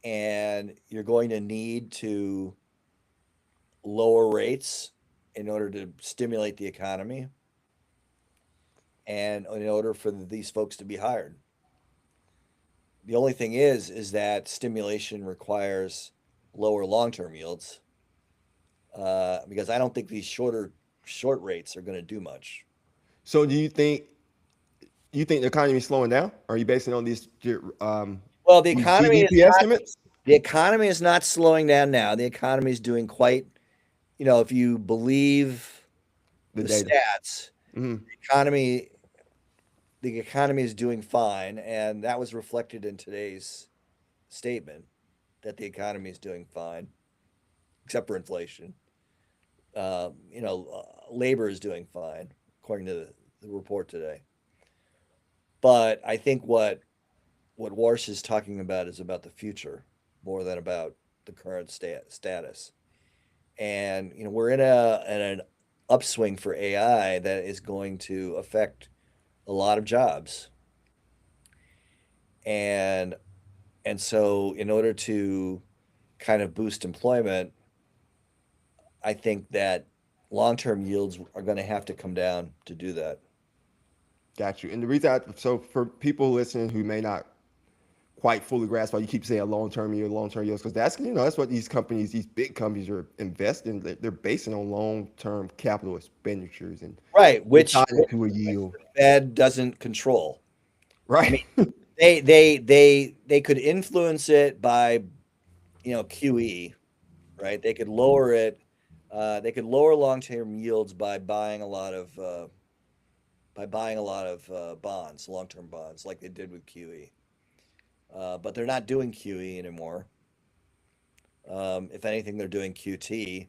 And you're going to need to lower rates in order to stimulate the economy and in order for these folks to be hired. The only thing is that stimulation requires lower long-term yields because I don't think these short rates are going to do much. So do you think the economy is slowing down? Are you basing it on these Well, GDP estimates? the economy is not slowing down now. The economy is doing quite, if you believe The the data. stats, Hmm. the economy is doing fine, and that was reflected in today's statement that the economy is doing fine, except for inflation. Labor is doing fine, according to the report today. But I think what Warsh is talking about is about the future more than about the current status. And we're in an upswing for AI that is going to affect a lot of jobs. And so in order to kind of boost employment, I think that long-term yields are going to have to come down to do that. Got you. And the reason, so for people listening who may not quite fully grasp why you keep saying long-term yields, because that's what these companies, these big companies are investing. They're basing on long-term capital expenditures and Right, which to a yield. the Fed doesn't control. Right. I mean, they could influence it by, QE, right? They could lower it. They could lower long-term yields by buying a lot of bonds, long-term bonds, like they did with QE. But they're not doing QE anymore. If anything, they're doing QT,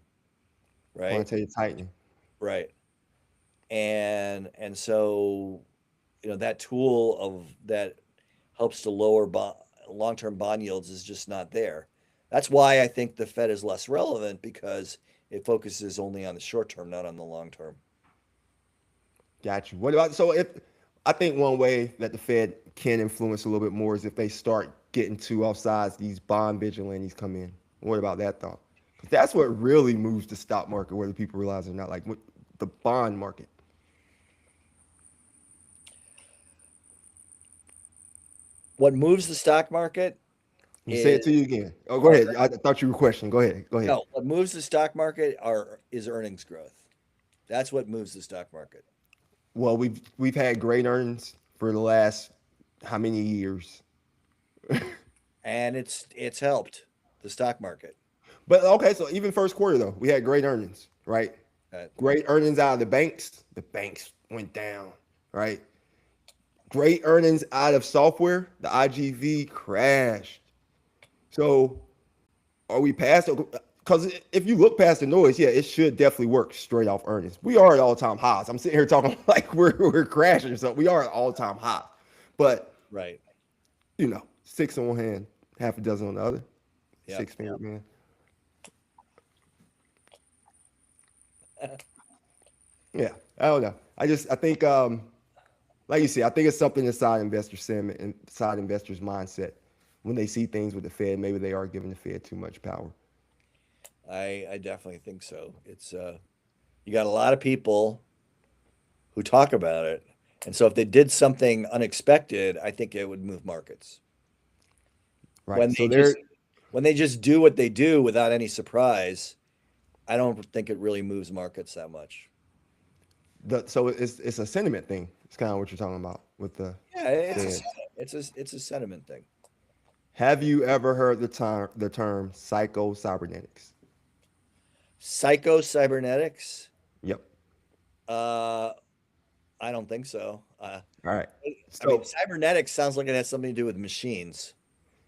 right? Quantitative tightening. Right. And so, that tool that helps to lower long-term bond yields is just not there. That's why I think the Fed is less relevant, because it focuses only on the short term, not on the long term. Got you. What about, so if, I think one way that the Fed can influence a little bit more is if they start getting too offsides, these bond vigilantes come in. What about that thought? Because that's what really moves the stock market, whether people realize it or not, like the bond market. What moves the stock market Say it to you again. Oh, go ahead. I thought you were questioning. Go ahead. No, what moves the stock market is earnings growth. That's what moves the stock market. Well, we've had great earnings for the last how many years? And it's helped the stock market. But okay, so even first quarter though, we had great earnings, right? Great earnings out of the banks. The banks went down, right? Great earnings out of software. The IGV crashed. So are we past it? Because if you look past the noise, yeah, it should definitely work straight off earnings. We are at all-time highs. I'm sitting here talking like we're crashing or something. We are at all-time highs. But, right, 6 on one hand, half a dozen on the other. Yep. 6 finger, man. Yeah, I don't know. I think, like you said, I think it's something inside investor sentiment, inside investors' mindset. When they see things with the Fed, maybe they are giving the Fed too much power. I definitely think so. It's you got a lot of people who talk about it, and so if they did something unexpected, I think it would move markets. Right. When they just do what they do without any surprise, I don't think it really moves markets that much. So it's a sentiment thing. It's kind of what you're talking about with the it's a sentiment thing. Have you ever heard the term psycho-cybernetics? Psycho-cybernetics? Yep. I don't think so. All right. I mean, cybernetics sounds like it has something to do with machines.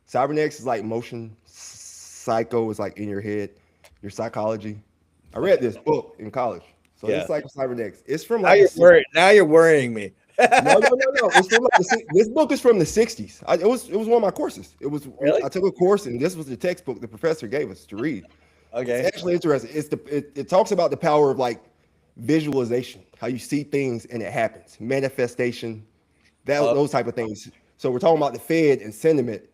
Cybernetics is like motion. Psycho is like in your head, your psychology. I read this book in college. So it's like cybernetics. It's from like now you're worrying me. No. It's from this book is from the 60s. It was one of my courses. Really? I took a course and this was the textbook the professor gave us to read. Okay. It's actually interesting. It talks about the power of like visualization, how you see things and it happens, manifestation, those type of things. So we're talking about the Fed and sentiment.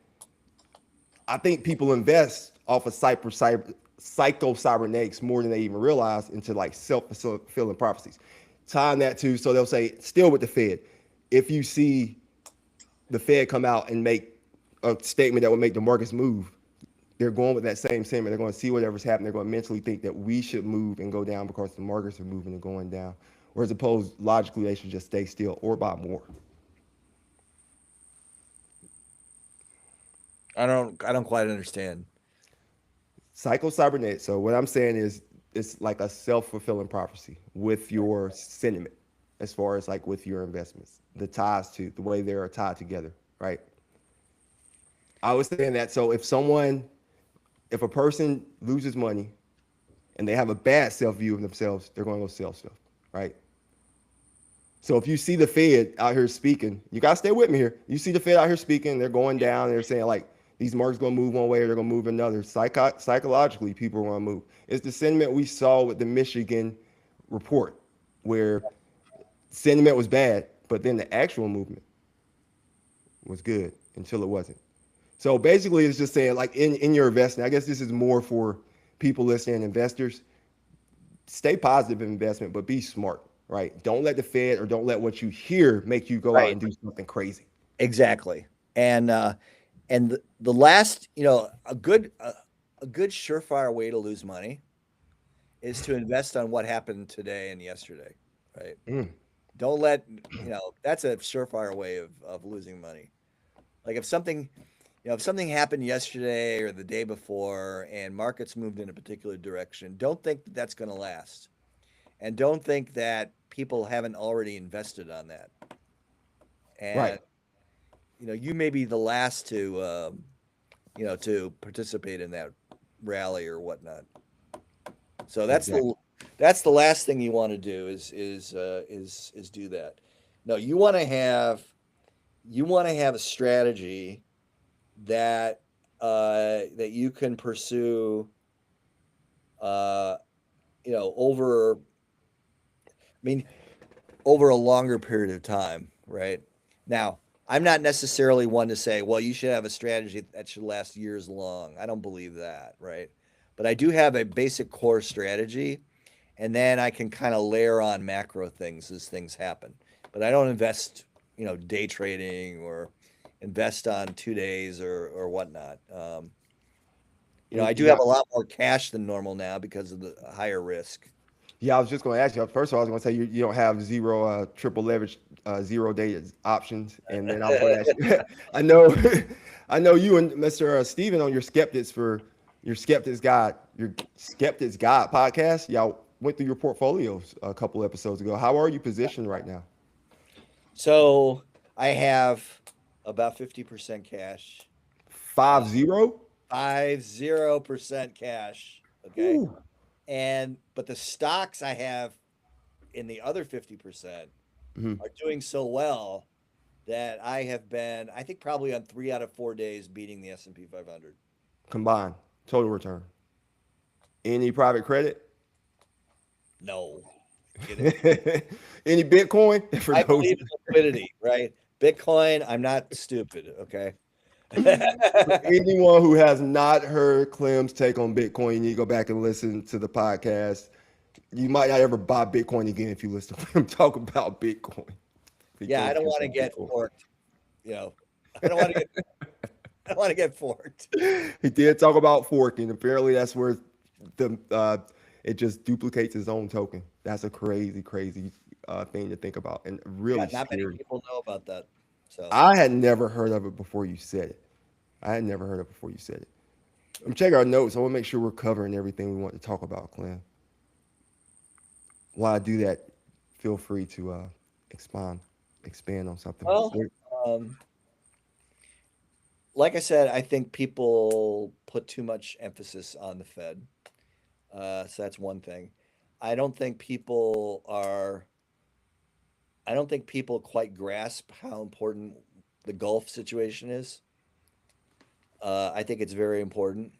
I think people invest off of psycho-cybernetics more than they even realize into like self-fulfilling prophecies. Tying that to, so they'll say, still with the Fed, if you see the Fed come out and make a statement that would make the markets move, they're going with that same sentiment. They're going to see whatever's happening. They're going to mentally think that we should move and go down because the markets are moving and going down. Or as opposed, logically, they should just stay still or buy more. I don't quite understand. Psycho-cybernetics. So what I'm saying is it's like a self-fulfilling prophecy with your sentiment as far as like with your investments, the way they are tied together, right? I was saying that. So if a person loses money and they have a bad self view of themselves, they're going to go sell stuff, right? So if you see the Fed out here speaking, you gotta stay with me here. You see the Fed out here speaking, they're going down, they're saying like these markets gonna move one way or they're gonna move another. Psychologically, people are gonna move. It's the sentiment we saw with the Michigan report, where sentiment was bad, but then the actual movement was good until it wasn't. So basically, it's just saying like in your investing, I guess this is more for people listening, investors. Stay positive in investment, but be smart, right? Don't let the Fed or don't let what you hear make you go out Right. and do something crazy. Exactly. And the last, a good surefire way to lose money is to invest on what happened today and yesterday, right? Mm. Don't let, that's a surefire way of losing money. Like if something happened yesterday or the day before and markets moved in a particular direction, don't think that that's going to last. And don't think that people haven't already invested on that. And, Right. you may be the last to participate in that rally or whatnot. So Exactly. that's the last thing you want to do is do that. No, you want to have a strategy that that you can pursue over I mean over a longer period of time, right? Now, I'm not necessarily one to say, well, you should have a strategy that should last years long. I don't believe that, right? But I do have a basic core strategy, and then I can kind of layer on macro things as things happen. But I don't invest, day trading or invest on 2 days or whatnot. I do Yeah. have a lot more cash than normal now because of the higher risk. Yeah, I was just going to ask you. First of all, I was going to say you don't have zero triple leverage, 0 day options, and then I was going to ask you. I know, I know you and Mr. Steven on your Skeptics Guide podcast. Y'all went through your portfolios a couple episodes ago. How are you positioned right now? So I have about 50% cash, uh, 5-0. 50% cash. Okay. Ooh. But the stocks I have in the other 50% Mhm. are doing so well that I have been, I think, probably on 3 out of 4 days beating the S&P 500. Combined total return. Any private credit? No, kidding. Any Bitcoin for I those? believe in liquidity, right? Bitcoin, I'm not stupid. Okay. For anyone who has not heard Clem's take on Bitcoin, you need to go back and listen to the podcast. You might not ever buy Bitcoin again if you listen to Clem talk about Bitcoin. He Yeah, I can't don't think want to of get Bitcoin. forked. You know, I don't want to get, I don't want to get forked. He did talk about forking. Apparently, that's where the it just duplicates his own token. That's a crazy, crazy thing to think about, and Yeah, really not many scary. people know about that. So, I had never heard of it before you said it. I had never heard of it before you said it. I'm checking our notes. I want to make sure we're covering everything we want to talk about, Clem. While I do that, feel free to expand expand on something. well, um, like I said, I think people put too much emphasis on the Fed. So that's one thing. I don't think people are, I don't think people quite grasp how important the Gulf situation is. I think it's very important.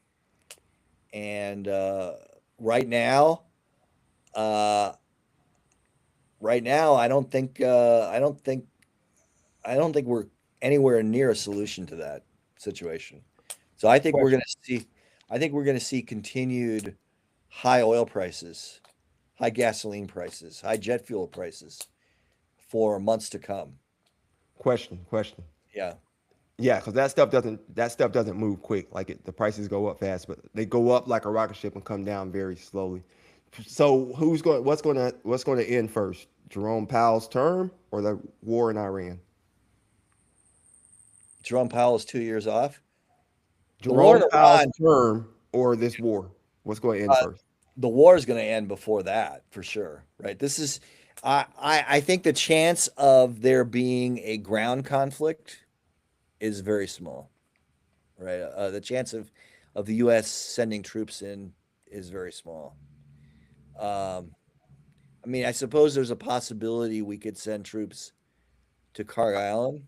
And right now, uh, I don't think we're anywhere near a solution to that situation. So Question. I think we're going to see continued high oil prices, high gasoline prices, high jet fuel prices for months to come. Question. Yeah. Yeah, because that stuff doesn't move quick. Like the prices go up fast, but they go up like a rocket ship and come down very slowly. So what's going to end first? Jerome Powell's term or the war in Iran? Jerome Powell is 2 years off. The war in Jerome Powell's Iran, term or this war? What's going to end uh, first? the war is going to end before that for sure. Right. I think the chance of there being a ground conflict is very small. right? The chance of the U.S. sending troops in is very small. Um, I mean, I suppose there's a possibility we could send troops to Carg Island.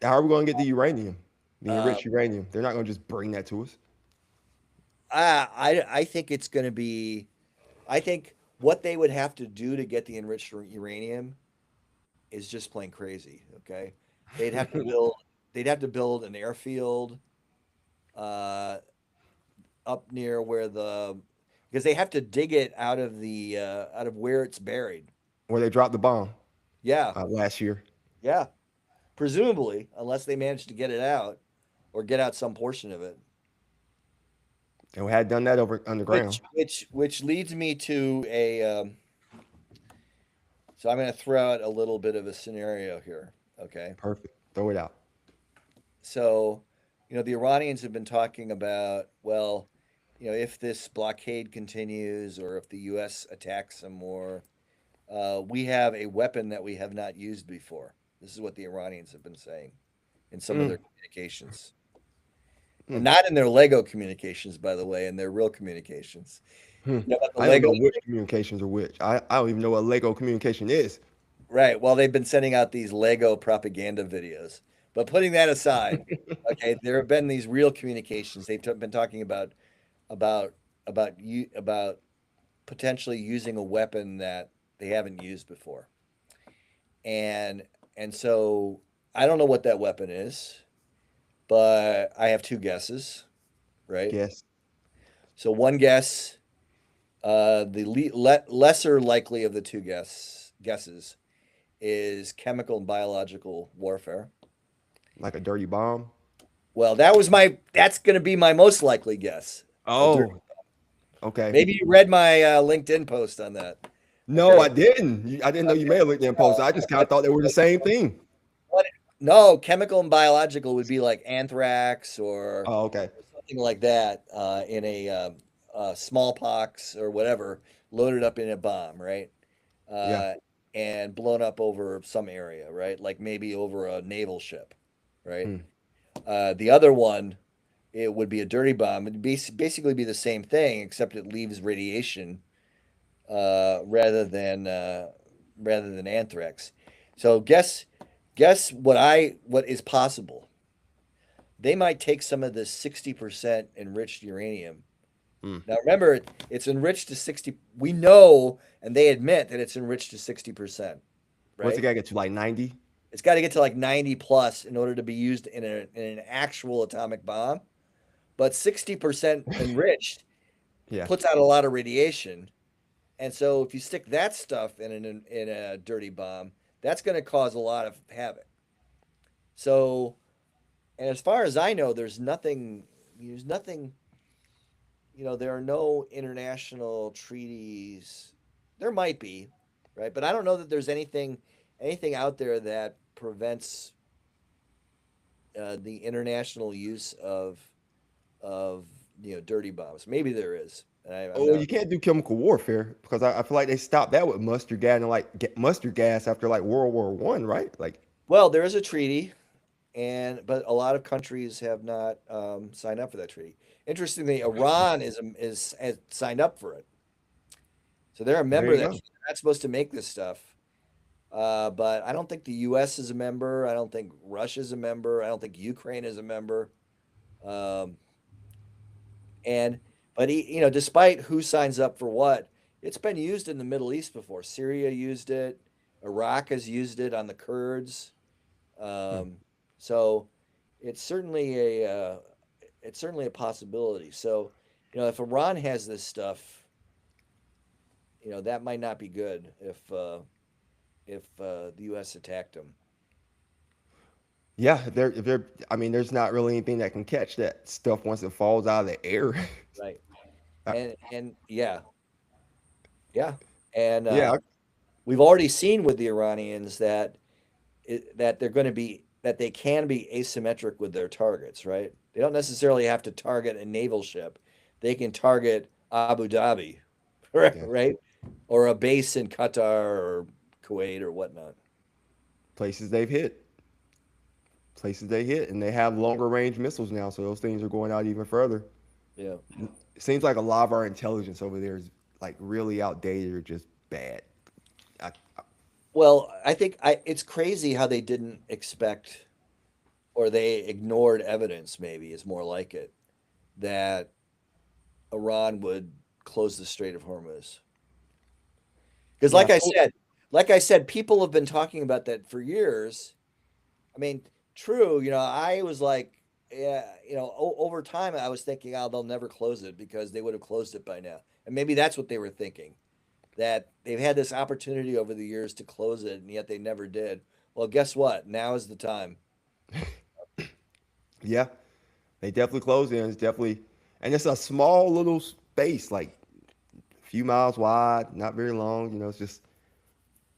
How are we going to get the uranium, the Uh, enriched uranium? They're not going to just bring that to us. I think it's going to be. I think what they would have to do to get the enriched uranium is just plain crazy. Okay, they'd have to build. They'd have to build an airfield uh, up near where the because they have to dig it out of where it's buried. Where they dropped the bomb Yeah, last year. yeah. Presumably, unless they manage to get it out or get out some portion of it. And we had done that over underground. Which leads me to a. So I'm going to throw out a little bit of a scenario here. Okay. Perfect. Throw it out. So, the Iranians have been talking about, well, if this blockade continues or if the U.S. attacks some more, we have a weapon that we have not used before. This is what the Iranians have been saying in some of their communications. And not in their Lego communications, by the way, in their real communications. About the I Lego don't know which communications are which. I don't even know what Lego communication is. Right. Well, they've been sending out these Lego propaganda videos. But putting that aside, okay, there have been these real communications. They've been talking about about potentially using a weapon that they haven't used before. And and so I don't know what that weapon is, but I have two guesses, right? Yes. So one guess, lesser likely of the two guesses is chemical and biological warfare. Like a dirty bomb. Well, that's going to be my most likely guess. Oh, okay. Maybe you read my LinkedIn post on that. No, Okay. I didn't. I didn't know you made a LinkedIn post. I just kind of thought they were the same thing. What? No, chemical and biological would be like anthrax or Oh, okay. something like that in smallpox or whatever, loaded up in a bomb, right? Yeah. Uh, and blown up over some area, right? Like maybe over a naval ship, right? Hmm. The other one, it would be a dirty bomb. It'd basically be the same thing, except it leaves radiation rather than anthrax. So guess what is possible. They might take some of this 60% enriched uranium. Hmm. Now remember, it's enriched to 60. We know, and they admit that it's enriched to 60%, What's it right? got to get to like 90? It's got to get to like 90 plus in order to be used in an actual atomic bomb. But 60% enriched Yeah. puts out a lot of radiation. And so if you stick that stuff in a dirty bomb, that's going to cause a lot of havoc. So, and as far as I know, there's nothing, there are no international treaties. There might be, right? But I don't know that there's anything out there that prevents the international use of dirty bombs. Maybe there is. And I'm Oh, not. you can't do chemical warfare because I feel like they stopped that with mustard gas and mustard gas after like World War One, right? Like, Well, there is a treaty, but a lot of countries have not signed up for that treaty. Interestingly, Iran has signed up for it, so they're a there member you of that go. treaty. They're not supposed to make this stuff. But I don't think the U.S. is a member. I don't think Russia is a member. I don't think Ukraine is a member. Um, and but despite who signs up for what, it's been used in the Middle East before. Syria used it. Iraq has used it on the Kurds. Hmm. Um, so it's certainly a possibility. So if Iran has this stuff, that might not be good if the U.S. attacked them. Yeah, if they're, I mean, there's not really anything that can catch that stuff once it falls out of the air. Right. Uh, And yeah, yeah. And yeah, we've already seen with the Iranians that they can be asymmetric with their targets, right? They don't necessarily have to target a naval ship. They can target Abu Dhabi, yeah. right? Or a base in Qatar or Kuwait or whatnot. Places they've hit. places they hit, and they have longer range missiles now, so those things are going out even further. Yeah. It seems like a lot of our intelligence over there is like really outdated or just bad. I, Well, I think it's crazy how they didn't expect, or they ignored evidence, maybe is more like it, that Iran would close the Strait of Hormuz. Because yeah, like I said, people have been talking about that for years. I mean, true, I was like, yeah, over time I was thinking, oh, they'll never close it because they would have closed it by now. And maybe that's what they were thinking, that they've had this opportunity over the years to close it, and yet they never did. Well, guess what? Now is the time. yeah, they definitely closed in. It's definitely, and it's a small little space, like a few miles wide, not very long. It's just,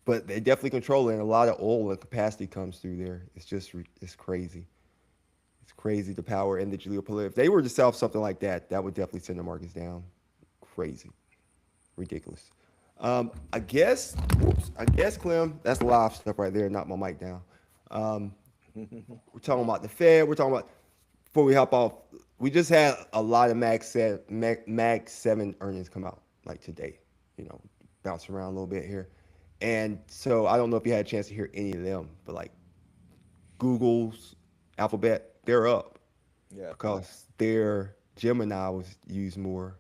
but they definitely control it, and a lot of oil and capacity comes through there. It's just, it's crazy. It's crazy the power and the geopolitical. If they were to sell something like that, that would definitely send the markets down. Crazy, ridiculous. I guess, Clem, that's live stuff right there. Knock my mic down. Um, we're talking about the Fed. We're talking about before we hop off. We just had a lot of Mag 7 earnings come out like today. Bounce around a little bit here, and so I don't know if you had a chance to hear any of them, but like Google's, Alphabet, they're up Yeah. because their Gemini was used more.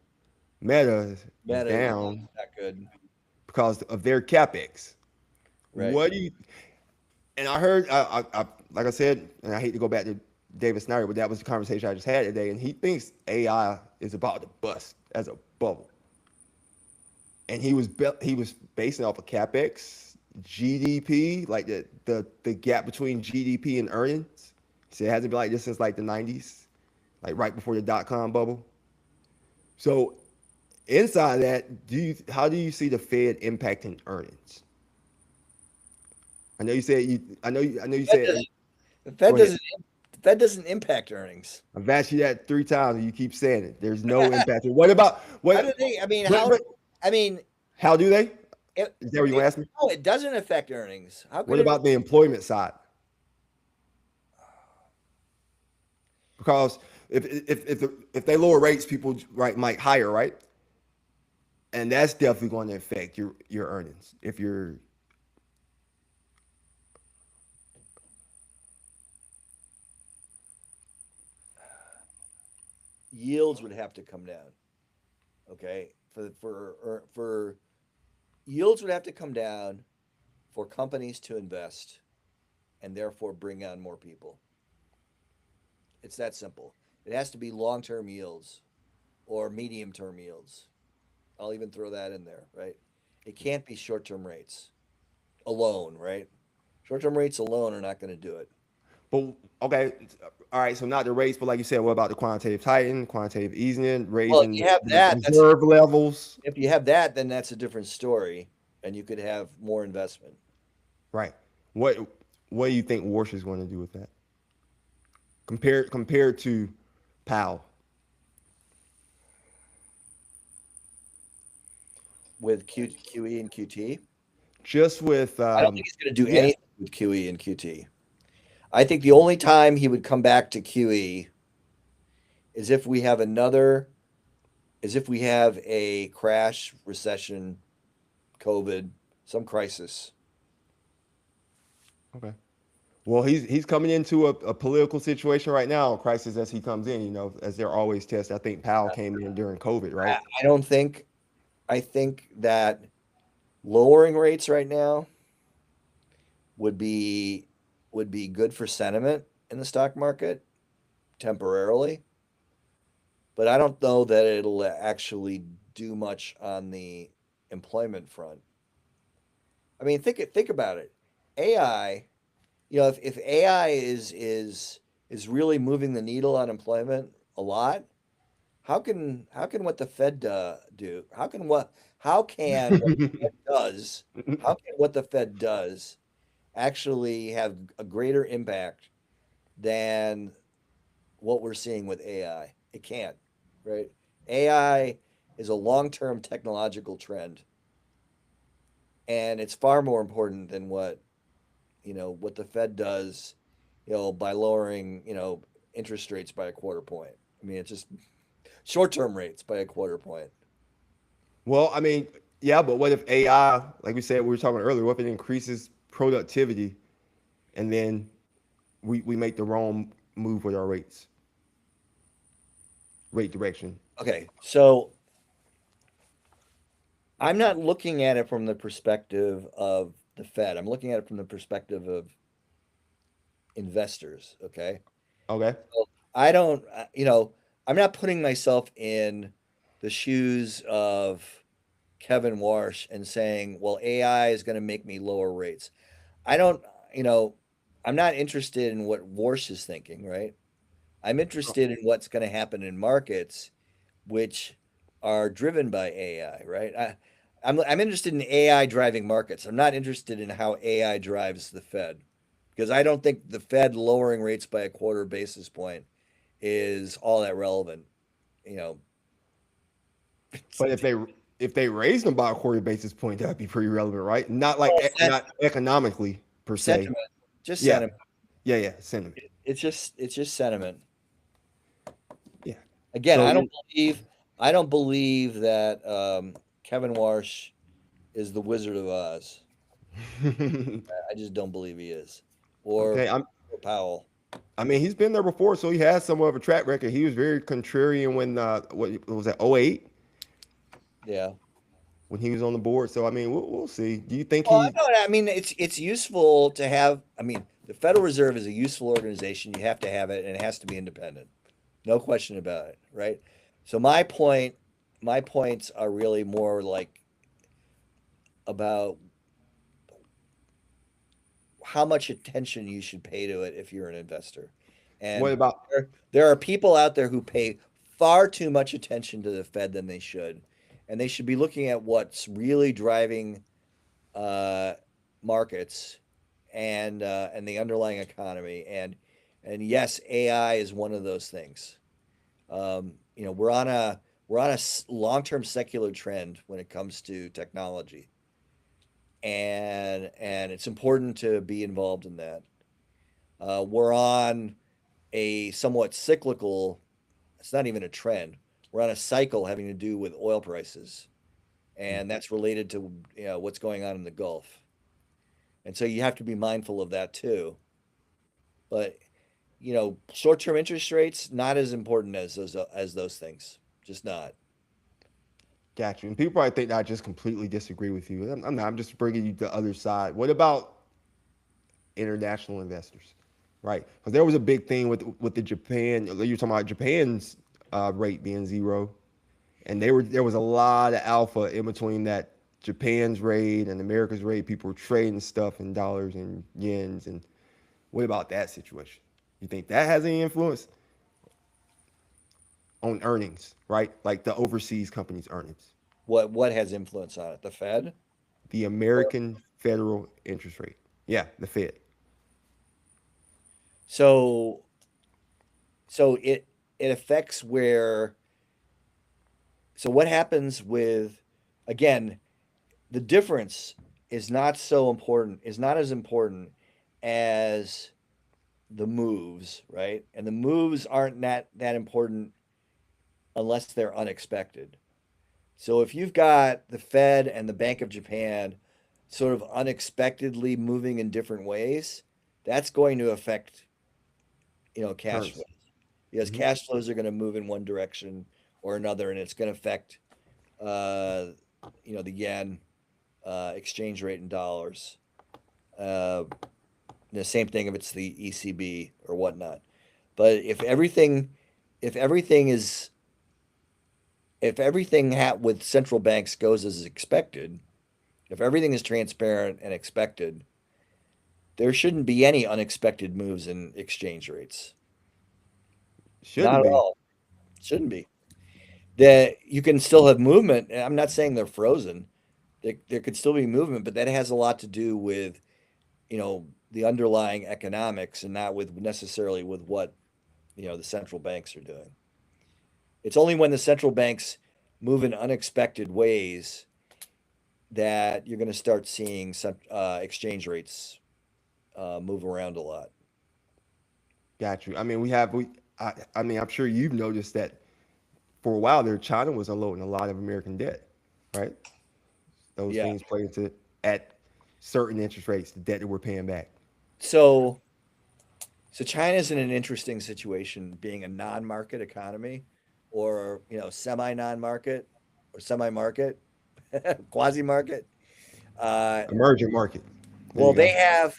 Meta is Meta is down not good. because of their capex. Right. What do you? And I heard, like I said, and I hate to go back to David Snyder, but that was the conversation I just had today, and he thinks AI is about to bust as a bubble, and he was basing off of capex, GDP, like the gap between GDP and earnings. He said it hasn't been like this since like the '90s, like right before the dot-com bubble. So inside that, how do you see the Fed impacting earnings? I know you said I know you Fed said. doesn't, the Fed Go ahead. doesn't the Fed doesn't impact earnings. I've asked you that 3 times, and you keep saying it. There's no impact. What about How do what? they? I mean, But I mean, how do they? it, Is that what you want to ask me? no, it doesn't affect earnings. How could What it? about the employment side? Because if they lower rates, people might hire, right? And that's definitely going to affect your earnings. If you're Yields would have to come down. Okay, for yields would have to come down for companies to invest and therefore bring on more people. It's that simple. It has to be long-term yields or medium-term yields. I'll even throw that in there, right? It can't be short-term rates alone, right? Short-term rates alone are not going to do it. but okay, all right. So not the rates, but like you said, what about the quantitative tightening, quantitative easing, Well, if raising you have the that, reserve levels? if you have that, then that's a different story, and you could have more investment. Right. What what do you think Warsh is going to do with that? Compared to Powell. With QE and QT. Just with I don't think he's going to do yeah, anything with QE and QT. I think the only time he would come back to QE is if we have a crash, recession, COVID, some crisis. okay. Well, he's coming into a political situation right now, a crisis as he comes in. As they're always tested. I think Powell came in during COVID, right? I don't think. I think that lowering rates right now would be good for sentiment in the stock market temporarily, but I don't know that it'll actually do much on the employment front. I mean, think about it. AI, if AI is really moving the needle on employment a lot, how can what the Fed do? Does how can what the Fed does actually have a greater impact than what we're seeing with AI? It can't, right? AI is a long-term technological trend, and it's far more important than what the Fed does by lowering, interest rates by a quarter point. I mean, it's just short-term rates by a quarter point. Well, I mean, yeah, but what if AI, like we were talking earlier, what if it increases productivity and then we make the wrong move with our rate direction? Okay, so I'm not looking at it from the perspective of the Fed. I'm looking at it from the perspective of investors. Okay. Okay. So I don't, I'm not putting myself in the shoes of Kevin Warsh and saying, well, AI is going to make me lower rates. I don't, you know, I'm not interested in what Warsh is thinking, right? I'm interested in what's going to happen in markets, which are driven by AI, right? I'm interested in AI driving markets. I'm not interested in how AI drives the Fed because I don't think the Fed lowering rates by a quarter basis point is all that relevant. You know, But if they raise them by a quarter basis point, that'd be pretty relevant, right? Not like sen- not economically per se. sentiment, just Yeah, sentiment. yeah, sentiment. It's just sentiment. Yeah. Again, So I you're don't believe I don't believe that Kevin Warsh is the Wizard of Oz. I just don't believe he is, or, okay. or Powell. I mean, he's been there before, so he has somewhat of a track record. He was very contrarian when what was that 08 Yeah. when he was on the board. So I mean, we'll see. Do you think Well, he? I mean, it's useful to have. I mean, the Federal Reserve is a useful organization. You have to have it, and it has to be independent. No question about it, right? So my points are really more like about how much attention you should pay to it if you're an investor. What And about? there are people out there who pay far too much attention to the Fed than they should, and they should be looking at what's really driving uh, markets and the underlying economy. And yes, AI is one of those things. We're on a long-term secular trend when it comes to technology, and it's important to be involved in that. We're on a somewhat cyclical. It's not even a trend. We're on a cycle having to do with oil prices, and that's related to what's going on in the Gulf. And so you have to be mindful of that too. But short-term interest rates not as important as those things. Just not. Got you. And people probably think that I just completely disagree with you. I'm not. I'm just bringing you the other side. What about international investors? Right, because there was a big thing with the Japan. You were talking about Japan's rate being zero, and there was a lot of alpha in between that Japan's rate and America's rate. People were trading stuff in dollars and yens. And what about that situation? You think that has any influence on earnings, right? Like the overseas companies' earnings, What has influence on it? The Fed? the American federal interest rate. Yeah, the Fed. So so it affects where so what happens with again, the difference is not as important as the moves, right? And the moves aren't that important unless they're unexpected. So if you've got the Fed and the Bank of Japan sort of unexpectedly moving in different ways, that's going to affect, cash flows Currency. because Hmm. cash flows are going to move in one direction or another, and it's going to affect, uh, the yen exchange rate in dollars. Uh, the same thing if it's the ECB or whatnot. But if everything is if everything with central banks goes as expected, if everything is transparent and expected, there shouldn't be any unexpected moves in exchange rates. Not Shouldn't at be. all. Shouldn't be. That you can still have movement. And I'm not saying they're frozen. There could still be movement, but that has a lot to do with, the underlying economics and not with necessarily with what, the central banks are doing. It's only when the central banks move in unexpected ways that you're going to start seeing some exchange rates move around a lot. Got you. I mean, I mean, I'm sure you've noticed that for a while there, China was unloading a lot of American debt, right? Those Yeah. things play into at certain interest rates, the debt that we're paying back. So so China's in an interesting situation, being a non-market economy, or semi non-market, or semi-market, quasi-market. Uh, Emerging market. There well, you they go. have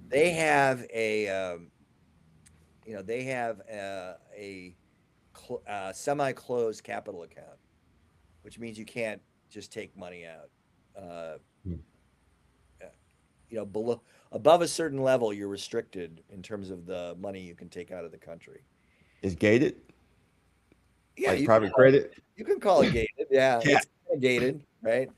they have a they have semi-closed capital account, which means you can't just take money out. Uh, Hmm. below above a certain level, you're restricted in terms of the money you can take out of the country. It's gated, Yeah, like private credit. you can call it gated. Yeah, Yeah. it's kinda gated, right?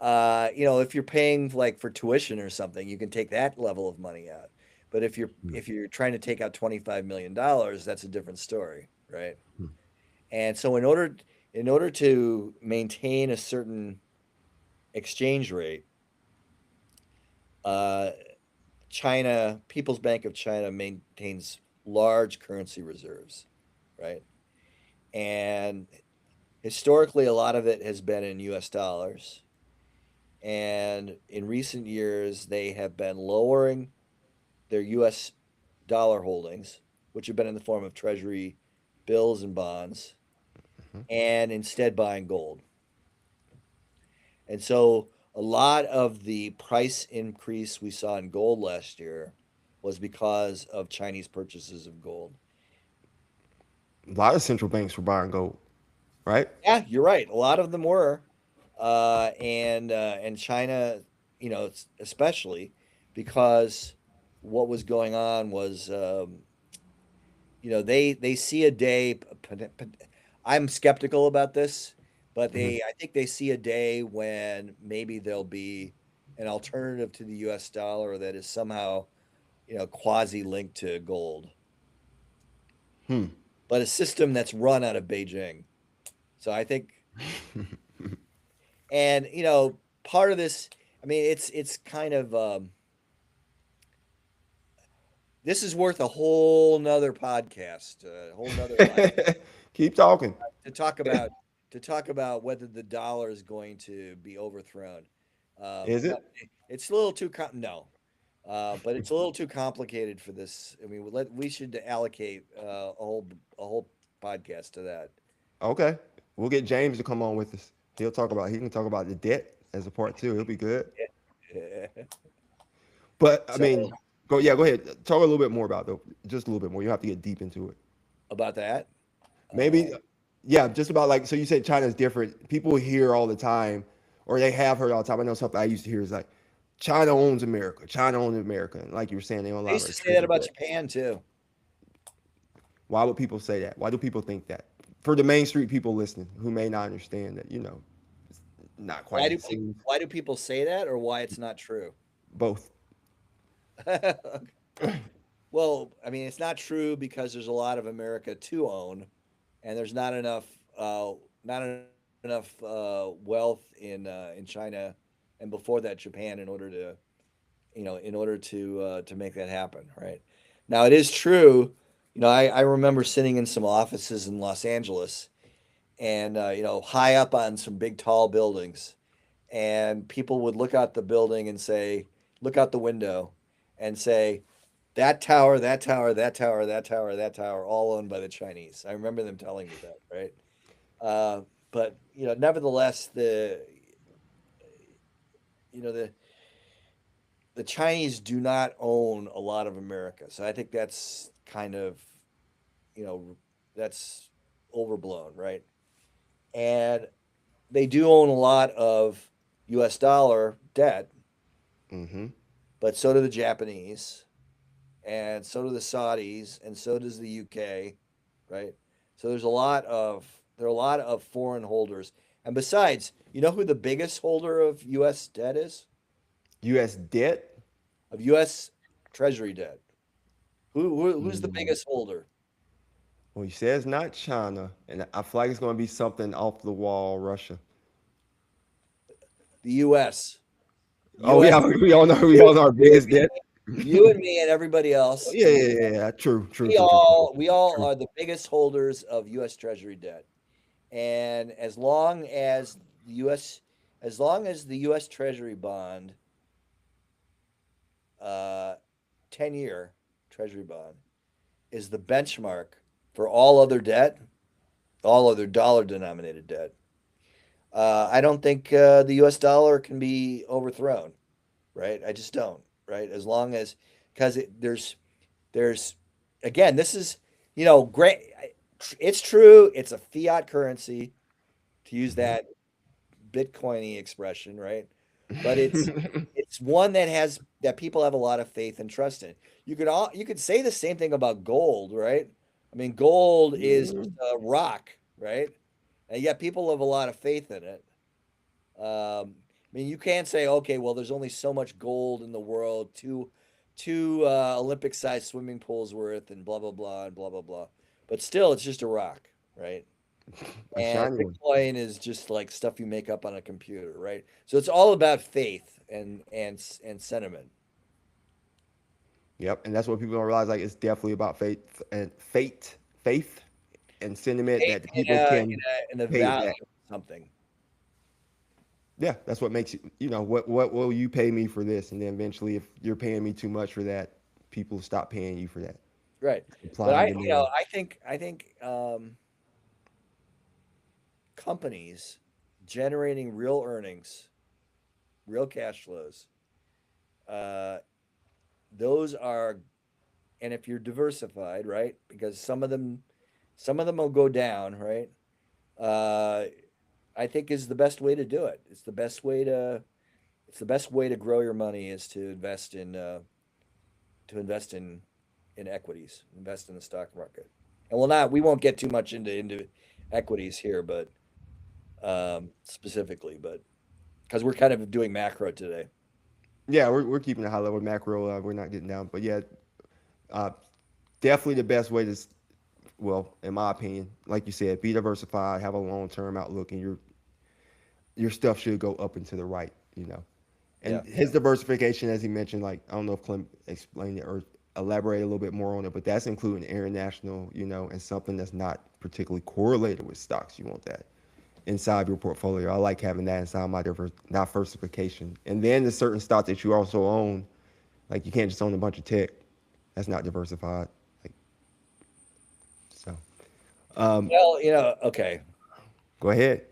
If you're paying like for tuition or something, you can take that level of money out. But Hmm. if you're trying to take out $25 million, that's a different story, right? And so in order to maintain a certain exchange rate, uh, People's Bank of China maintains large currency reserves, right? And historically, a lot of it has been in US dollars. And in recent years, they have been lowering their US dollar holdings, which have been in the form of treasury bills and bonds, Hmm. and instead buying gold. And so a lot of the price increase we saw in gold last year was because of Chinese purchases of gold. A lot of central banks were buying gold, right? Yeah, you're right. A lot of them were, and China, especially because what was going on was, they see a day. I'm skeptical about this, but Hmm. I think they see a day when maybe there'll be an alternative to the U.S. dollar that is somehow, quasi linked to gold, Hmm. but a system that's run out of Beijing. So I think, and part of this, I mean, it's kind of this is worth a whole nother podcast, a whole nother live Keep talking. to talk about whether the dollar is going to be overthrown. Is But it? it's a little too no, but it's a little too complicated for this. I mean, we should allocate a whole podcast to that. Okay. We'll get James to come on with us. He can talk about the debt as a part two. He'll be good. But I So mean, go ahead. Talk a little bit more about just a little bit more. You have to get deep into it. about that, uh, Maybe, yeah, just about like so you said China's different. People hear all the time, or they have heard all the time. I know something I used to hear is like China owns America. China owns America. And like you were saying, they own a they lot of used our to say that treasury about debt. Japan too. Why would people say that? Why do people think that? For the Main Street people listening who may not understand that, it's not quite as it seems. Why do people say that, or why it's not true? Both. Well, I mean, it's not true because there's a lot of America to own, and there's not enough wealth in China, and before that, Japan, in order to make that happen. Right now, it is true. I remember sitting in some offices in Los Angeles, and high up on some big tall buildings, and people would look out the building and say, look out the window, and say, that tower, that tower, that tower, that tower, that tower, all owned by the Chinese. I remember them telling me that, right? But nevertheless, you know the the Chinese do not own a lot of America, so I think that's kind of you know that's overblown, right? And they do own a lot of U.S. dollar debt, Mm-hmm. but so do the Japanese, and so do the Saudis, and so does the UK, right? So there are a lot of foreign holders. And besides, you know who the biggest holder of US debt is? U.S. debt. Of US Treasury debt. Who's the Mm. biggest holder? Well, he says not China, and I feel like it's going to be something off the wall, Russia. The US. Oh yeah, US we all know our biggest debt. You and me and everybody else. Yeah. True. We all are the biggest holders of U.S. Treasury debt, and as long as the U.S. Treasury bond, uh, 10-year Treasury bond, is the benchmark for all other debt, all other dollar-denominated debt. I don't think the U.S. dollar can be overthrown, right? I just don't, right? As long as because there's again, this is great. It's true. It's a fiat currency, to use that Bitcoiny expression, right? But it's one that people have a lot of faith and trust in. You could say the same thing about gold, right? I mean, gold is just a rock, right? And yet people have a lot of faith in it. I mean, you can't say, okay, well, there's only so much gold in the world, two Olympic-sized swimming pools worth, and blah blah blah and blah blah blah. But still, it's just a rock, right? A And shiny one. Bitcoin is just like stuff you make up on a computer, right? So it's all about faith and sentiment. Yep, and that's what people don't realize. Like, it's definitely about faith, and sentiment Faith that the in people can in the pay it value back. of something. Yeah, that's what makes you. What will you pay me for this? And then eventually, if you're paying me too much for that, people stop paying you for that. Right. But Supply and demand. I think companies generating real earnings, real cash flows, uh, those are, and if you're diversified, right? Because some of them will go down, right? Uh, I think is the best way to do it. It's the best way to grow your money is to invest in equities, invest in the stock market. And we won't get too much into equities here, but specifically, but because we're kind of doing macro today. Yeah, we're keeping a high level macro. We're not getting down, but yeah, uh, definitely the best way to. Well, in my opinion, like you said, be diversified, have a long term outlook, and your stuff should go up and to the right. Yeah. And his diversification, as he mentioned, like I don't know if Clem explained it or elaborate a little bit more on it, but that's including international, and something that's not particularly correlated with stocks. You want that inside your portfolio. I like having that inside my diversification. And then there's certain stocks that you also own, like you can't just own a bunch of tech. That's not diversified. Like so. Well, okay. Go ahead.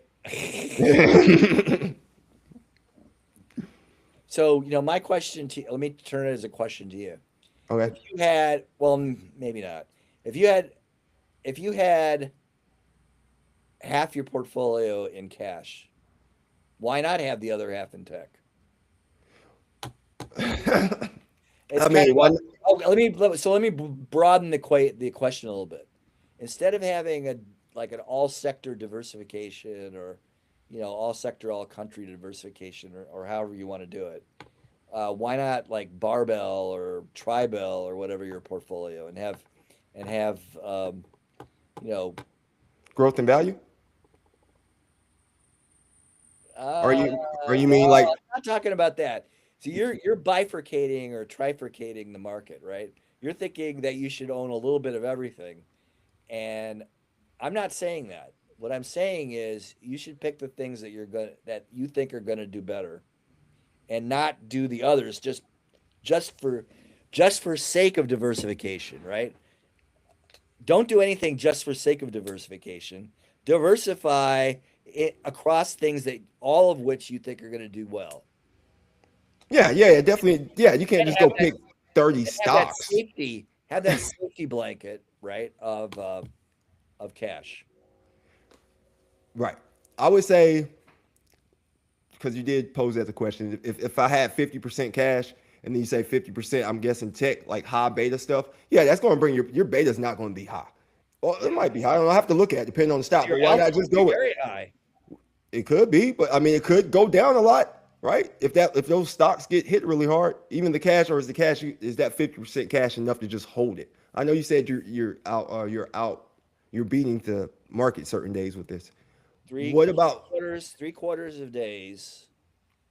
So, my question to let me turn it as a question to you. Okay. If you had, well, maybe not. If you had, if you had half your portfolio in cash, why not have the other half in tech? It's I kind mean, of one. let me broaden the question a little bit. Instead of having an all sector diversification, or all sector, all country diversification, or however you want to do it, why not like barbell or tribell or whatever your portfolio, and have you know Growth and value? Or uh, you mean well, like? I'm not talking about that. So you're bifurcating or trifurcating the market, right? You're thinking that you should own a little bit of everything, and I'm not saying that. What I'm saying is you should pick the things that you think are gonna do better, and not do the others just for just for sake of diversification, right? Don't do anything just for sake of diversification. Diversify it across things that all of which you think are going to do well. Yeah, definitely. Yeah, you can't And just go pick 30 have that stocks. safety blanket, right, of cash. Right. I would say, because you did pose that the question, if I had 50% cash and then you say 50%, I'm guessing tech, like high beta stuff, yeah, that's going to bring your beta's not going to be high. Well, it Yeah, might be high. I don't know. I have to look at it, depending on the stock. your But why alpha not would just be go with very high. it? Could be, but I mean, it could go down a lot, right? If those stocks get hit really hard, even the cash, or is that 50% cash enough to just hold it? I know you said you're beating the market certain days with this. Three What about three quarters of days.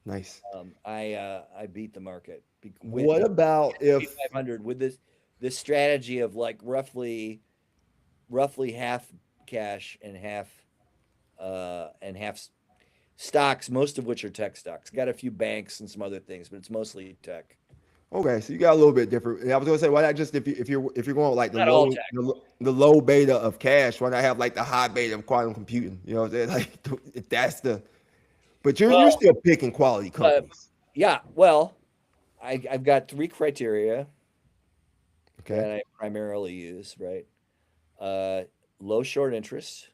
nice? I beat the market. with What about if 500 with this strategy of like roughly half cash and half stocks, most of which are tech stocks. Got a few banks and some other things, but it's mostly tech. okay, so you got a little bit different. And I was gonna say, why not just if you're going with like Not all tech. the low beta of cash, why not have like the high beta of quantum computing? You know what I'm saying? Like if that's the but you're Well, still picking quality companies. yeah. Well, I've got three criteria Okay. that I primarily use, right? Uh, Low short interest,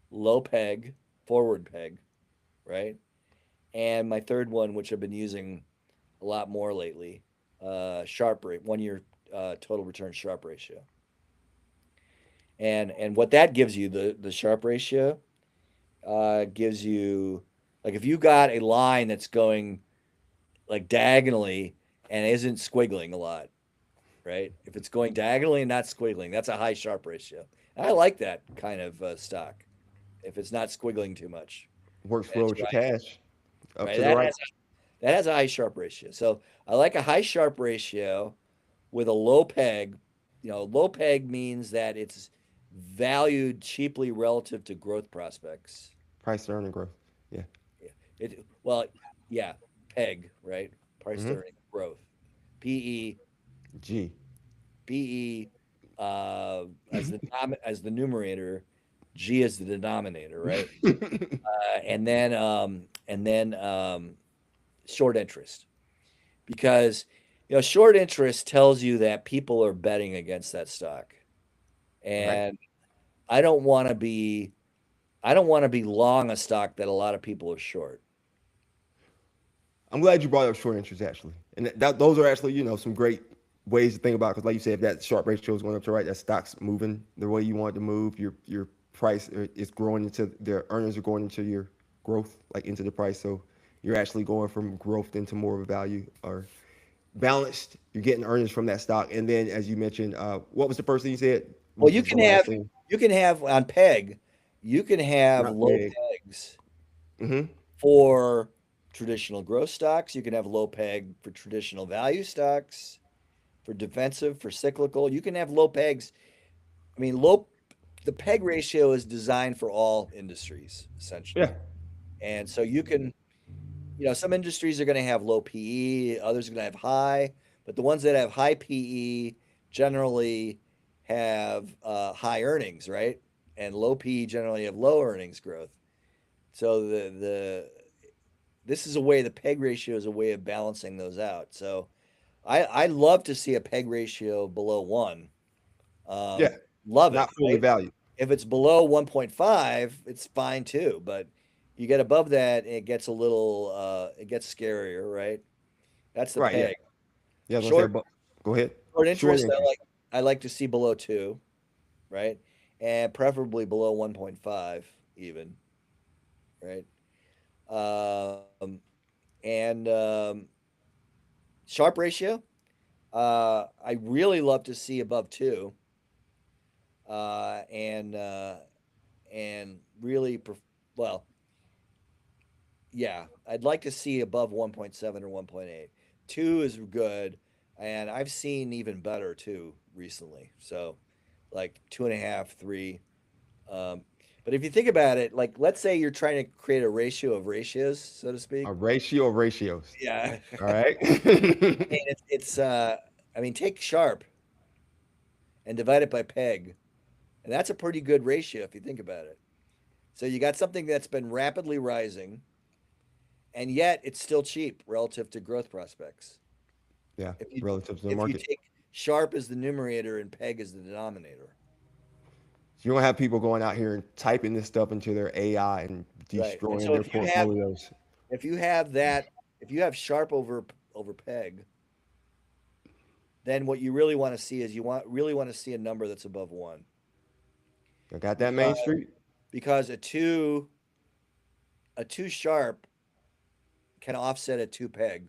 low peg, forward peg, right? And my third one, which I've been using a lot more lately, sharp rate, 1 year total return sharp ratio. And what that gives you, the sharp ratio, gives you like if you got a line that's going like diagonally and isn't squiggling a lot, right? If it's going diagonally and not squiggling, that's a high sharp ratio. And I like that kind of stock if it's not squiggling too much. Works And well it's with your right, cash. Up right. to the right. That has a high sharp ratio. So I like a high sharp ratio with a low peg. Low peg means that it's valued cheaply relative to growth prospects. Price to earning growth. Yeah. Yeah. Well, yeah, peg, right? Price to Mm-hmm. earning growth. PE, G. PE as the numerator, G as the denominator, right? And then short interest, because short interest tells you that people are betting against that stock, Right. and I don't want to be long a stock that a lot of people are short. I'm glad you brought up short interest actually, and those are actually some great ways to think about because like you said, if that sharp ratio is going up to the right, that stock's moving the way you want it to move. Your price is growing into their earnings are going into your growth, like into the price. So you're actually going from growth into more of a value or balanced. You're getting earnings from that stock, and then as you mentioned, what was the first thing you said? Well, Which was the last thing? you can have on peg, you can have Not low big. pegs Mm-hmm. for traditional growth stocks. You can have low peg for traditional value stocks, for defensive, for cyclical. You can have low pegs. I mean, the peg ratio is designed for all industries Yeah. essentially. And so some industries are going to have low PE, others are going to have high, but the ones that have high PE generally have high earnings, right? And low PE generally have low earnings growth. So this is a way the peg ratio is a way of balancing those out. So I love to see a peg ratio below one. Yeah. Love it, Not fully right? valued. If it's below 1.5, it's fine too. But you get above that, it gets scarier, right? That's the Right. Yeah. peg. Yeah. I was gonna say, Short but go ahead. short Short interest, interest. I like to see below two, right? And preferably below 1.5 even, right? Um, and sharp ratio, I really love to see above two, uh, and uh, and really, well, yeah, I'd like to see above 1.7 or 1.8. Two is good, and I've seen even better too recently. So, like two and a half, three. Um, but if you think about it, like let's say you're trying to create a ratio of ratios, so to A speak. ratio of ratios. Yeah, All right. and I mean, take sharp and divide it by peg, and that's a pretty good ratio if you think about it. So you got something that's been rapidly rising, and yet it's still cheap relative to growth prospects. Yeah. If you Relative to the if you market. take sharp as the numerator and peg as the denominator, You don't have people going out here and typing this stuff into their AI and right? And destroying so their portfolios. if you have that, if you have sharp over peg, then what you really want to see is really want to see a number that's above one, I got that Main because Street. a two sharp can offset a two peg.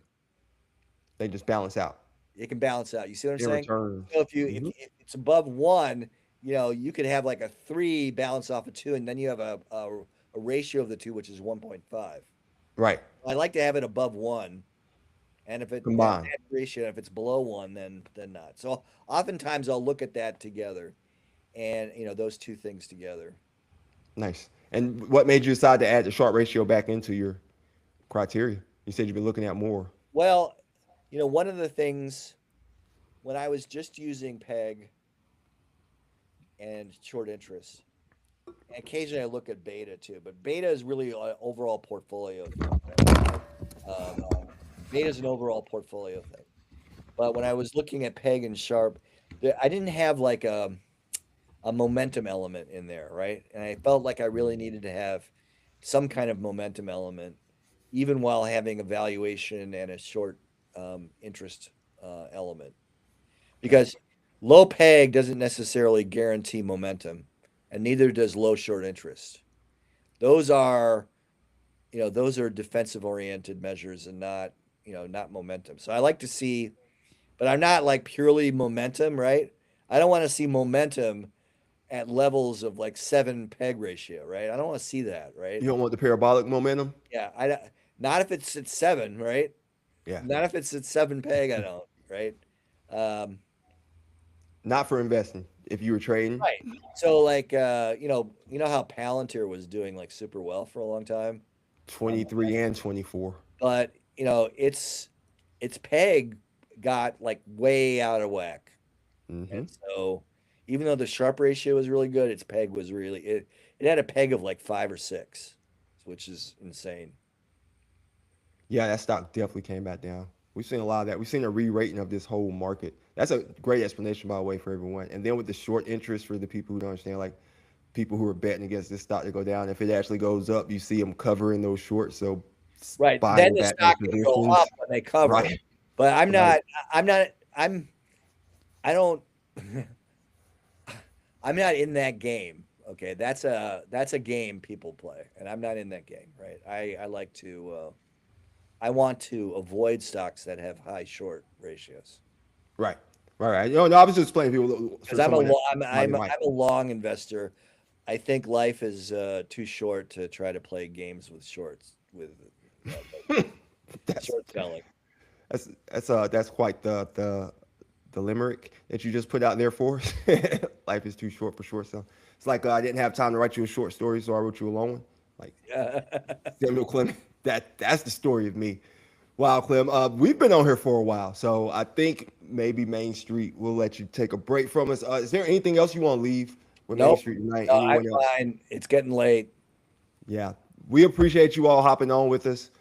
They just balance out It can balance out. You see what I'm in saying? returns. So Hmm. if it's above one, you could have like a three balance off a two, and then you have a ratio of the two, which is 1.5. Right. I like to have it above one, And if it at combined. that ratio, if it's below one, then not. So oftentimes I'll look at that together, and those two things together. Nice. And what made you decide to add the Sharpe ratio back into your criteria? You said you've been looking at more. Well, one of the things when I was just using PEG and short interest, and occasionally I look at beta too, but beta is really an overall portfolio thing. Right? Beta is an overall portfolio thing. But when I was looking at PEG and Sharpe, I didn't have like a momentum element in there, right? And I felt like I really needed to have some kind of momentum element, even while having a valuation and a short interest element, because low PEG doesn't necessarily guarantee momentum, and neither does low short interest. Those are, those are defensive oriented measures and not momentum. So I like to see, but I'm not like purely momentum, right? I don't want to see momentum at levels of like 7 PEG ratio, right? I don't want to see that, right? You don't want the parabolic momentum? Yeah, not if it's at 7, right? Yeah. Not if it's at 7 PEG, I don't, right? Um, Not for investing. If you were trading, right. So like how Palantir was doing like super well for a long time. 23 and 24. But its PEG got like way out of whack. Mm-hmm. And so even though the Sharpe ratio was really good, its PEG was it had a PEG of like 5 or 6, which is insane. Yeah, that stock definitely came back down. We've seen a lot of that. We've seen a re-rating of this whole market. That's a great explanation, by the way, for everyone. And then with the short interest for the people who don't understand, like people who are betting against this stock to go down, if it actually goes up, you see them covering those shorts. So Right. Then buying the back those stock can go positions. up when they cover. Right. But Right. I don't I'm not in that game. Okay. That's a game people play, and I'm not in that game, right? I like to I want to avoid stocks that have high short ratios. Right. Right. No, I was just explaining to people Because for someone that I'm might. a long investor. I think life is too short to try to play games with shorts with That's short selling. that's quite the limerick that you just put out there for us. Life is too short for short sale. It's like I didn't have time to write you a short story, so I wrote you a long one. Like Yeah. Samuel Clem. That's the story of me. Wow, Clem. We've been on here for a while, so I think maybe Main Street will let you take a break from us. Is there anything else you want to leave with Main Nope. Street tonight? No, I'm Anyone else? fine. It's getting late. Yeah, we appreciate you all hopping on with us.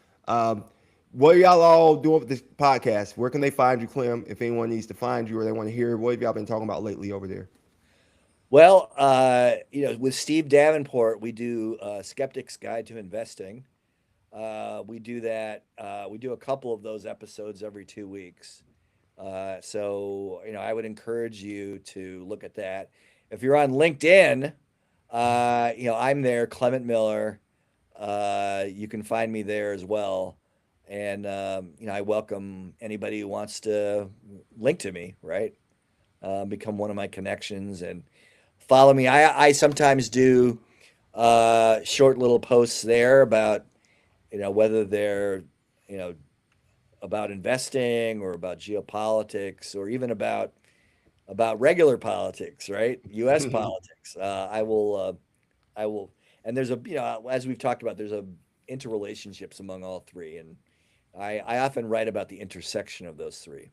What are y'all all doing with this podcast? Where can they find you, Clem? If anyone needs to find you or they want to hear, what have y'all been talking about lately over there? Well, with Steve Davenport, we do Skeptic's Guide to Investing. We do that. We do a couple of those episodes every 2 weeks. So I would encourage you to look at that. If you're on LinkedIn, I'm there, Clement Miller. You can find me there as well. And I welcome anybody who wants to link to me, right? Become one of my connections and follow me. I sometimes do short little posts there about whether they're you know about investing or about geopolitics or even about regular politics, right? U.S. politics. I will, and there's as we've talked about, there's a interrelationships among all three, and I often write about the intersection of those three.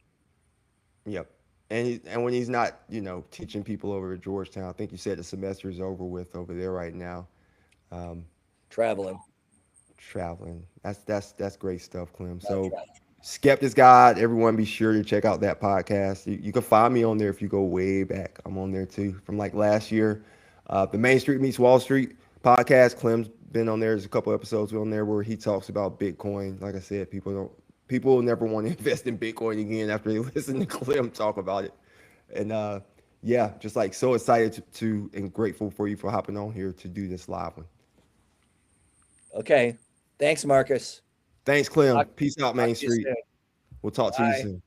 Yep. And when he's not, teaching people over at Georgetown, I think you said the semester is over with over there right now. Um, Traveling. Traveling. That's great stuff, Clem. Not So traveling. Skeptic's Guide, everyone be sure to check out that podcast. You can find me on there if you go way back. I'm on there too from like last year. The Main Street Meets Wall Street podcast. Clem's been on there. There's a couple episodes on there where he talks about Bitcoin. Like I said, people never want to invest in Bitcoin again after they listen to Clem talk about it. And yeah, just like so excited to and grateful for you for hopping on here to do this live one. Okay. Thanks, Marcus. Thanks, Clem. Talk, Peace out, talk Main to you Street. soon. We'll talk to you Bye. soon.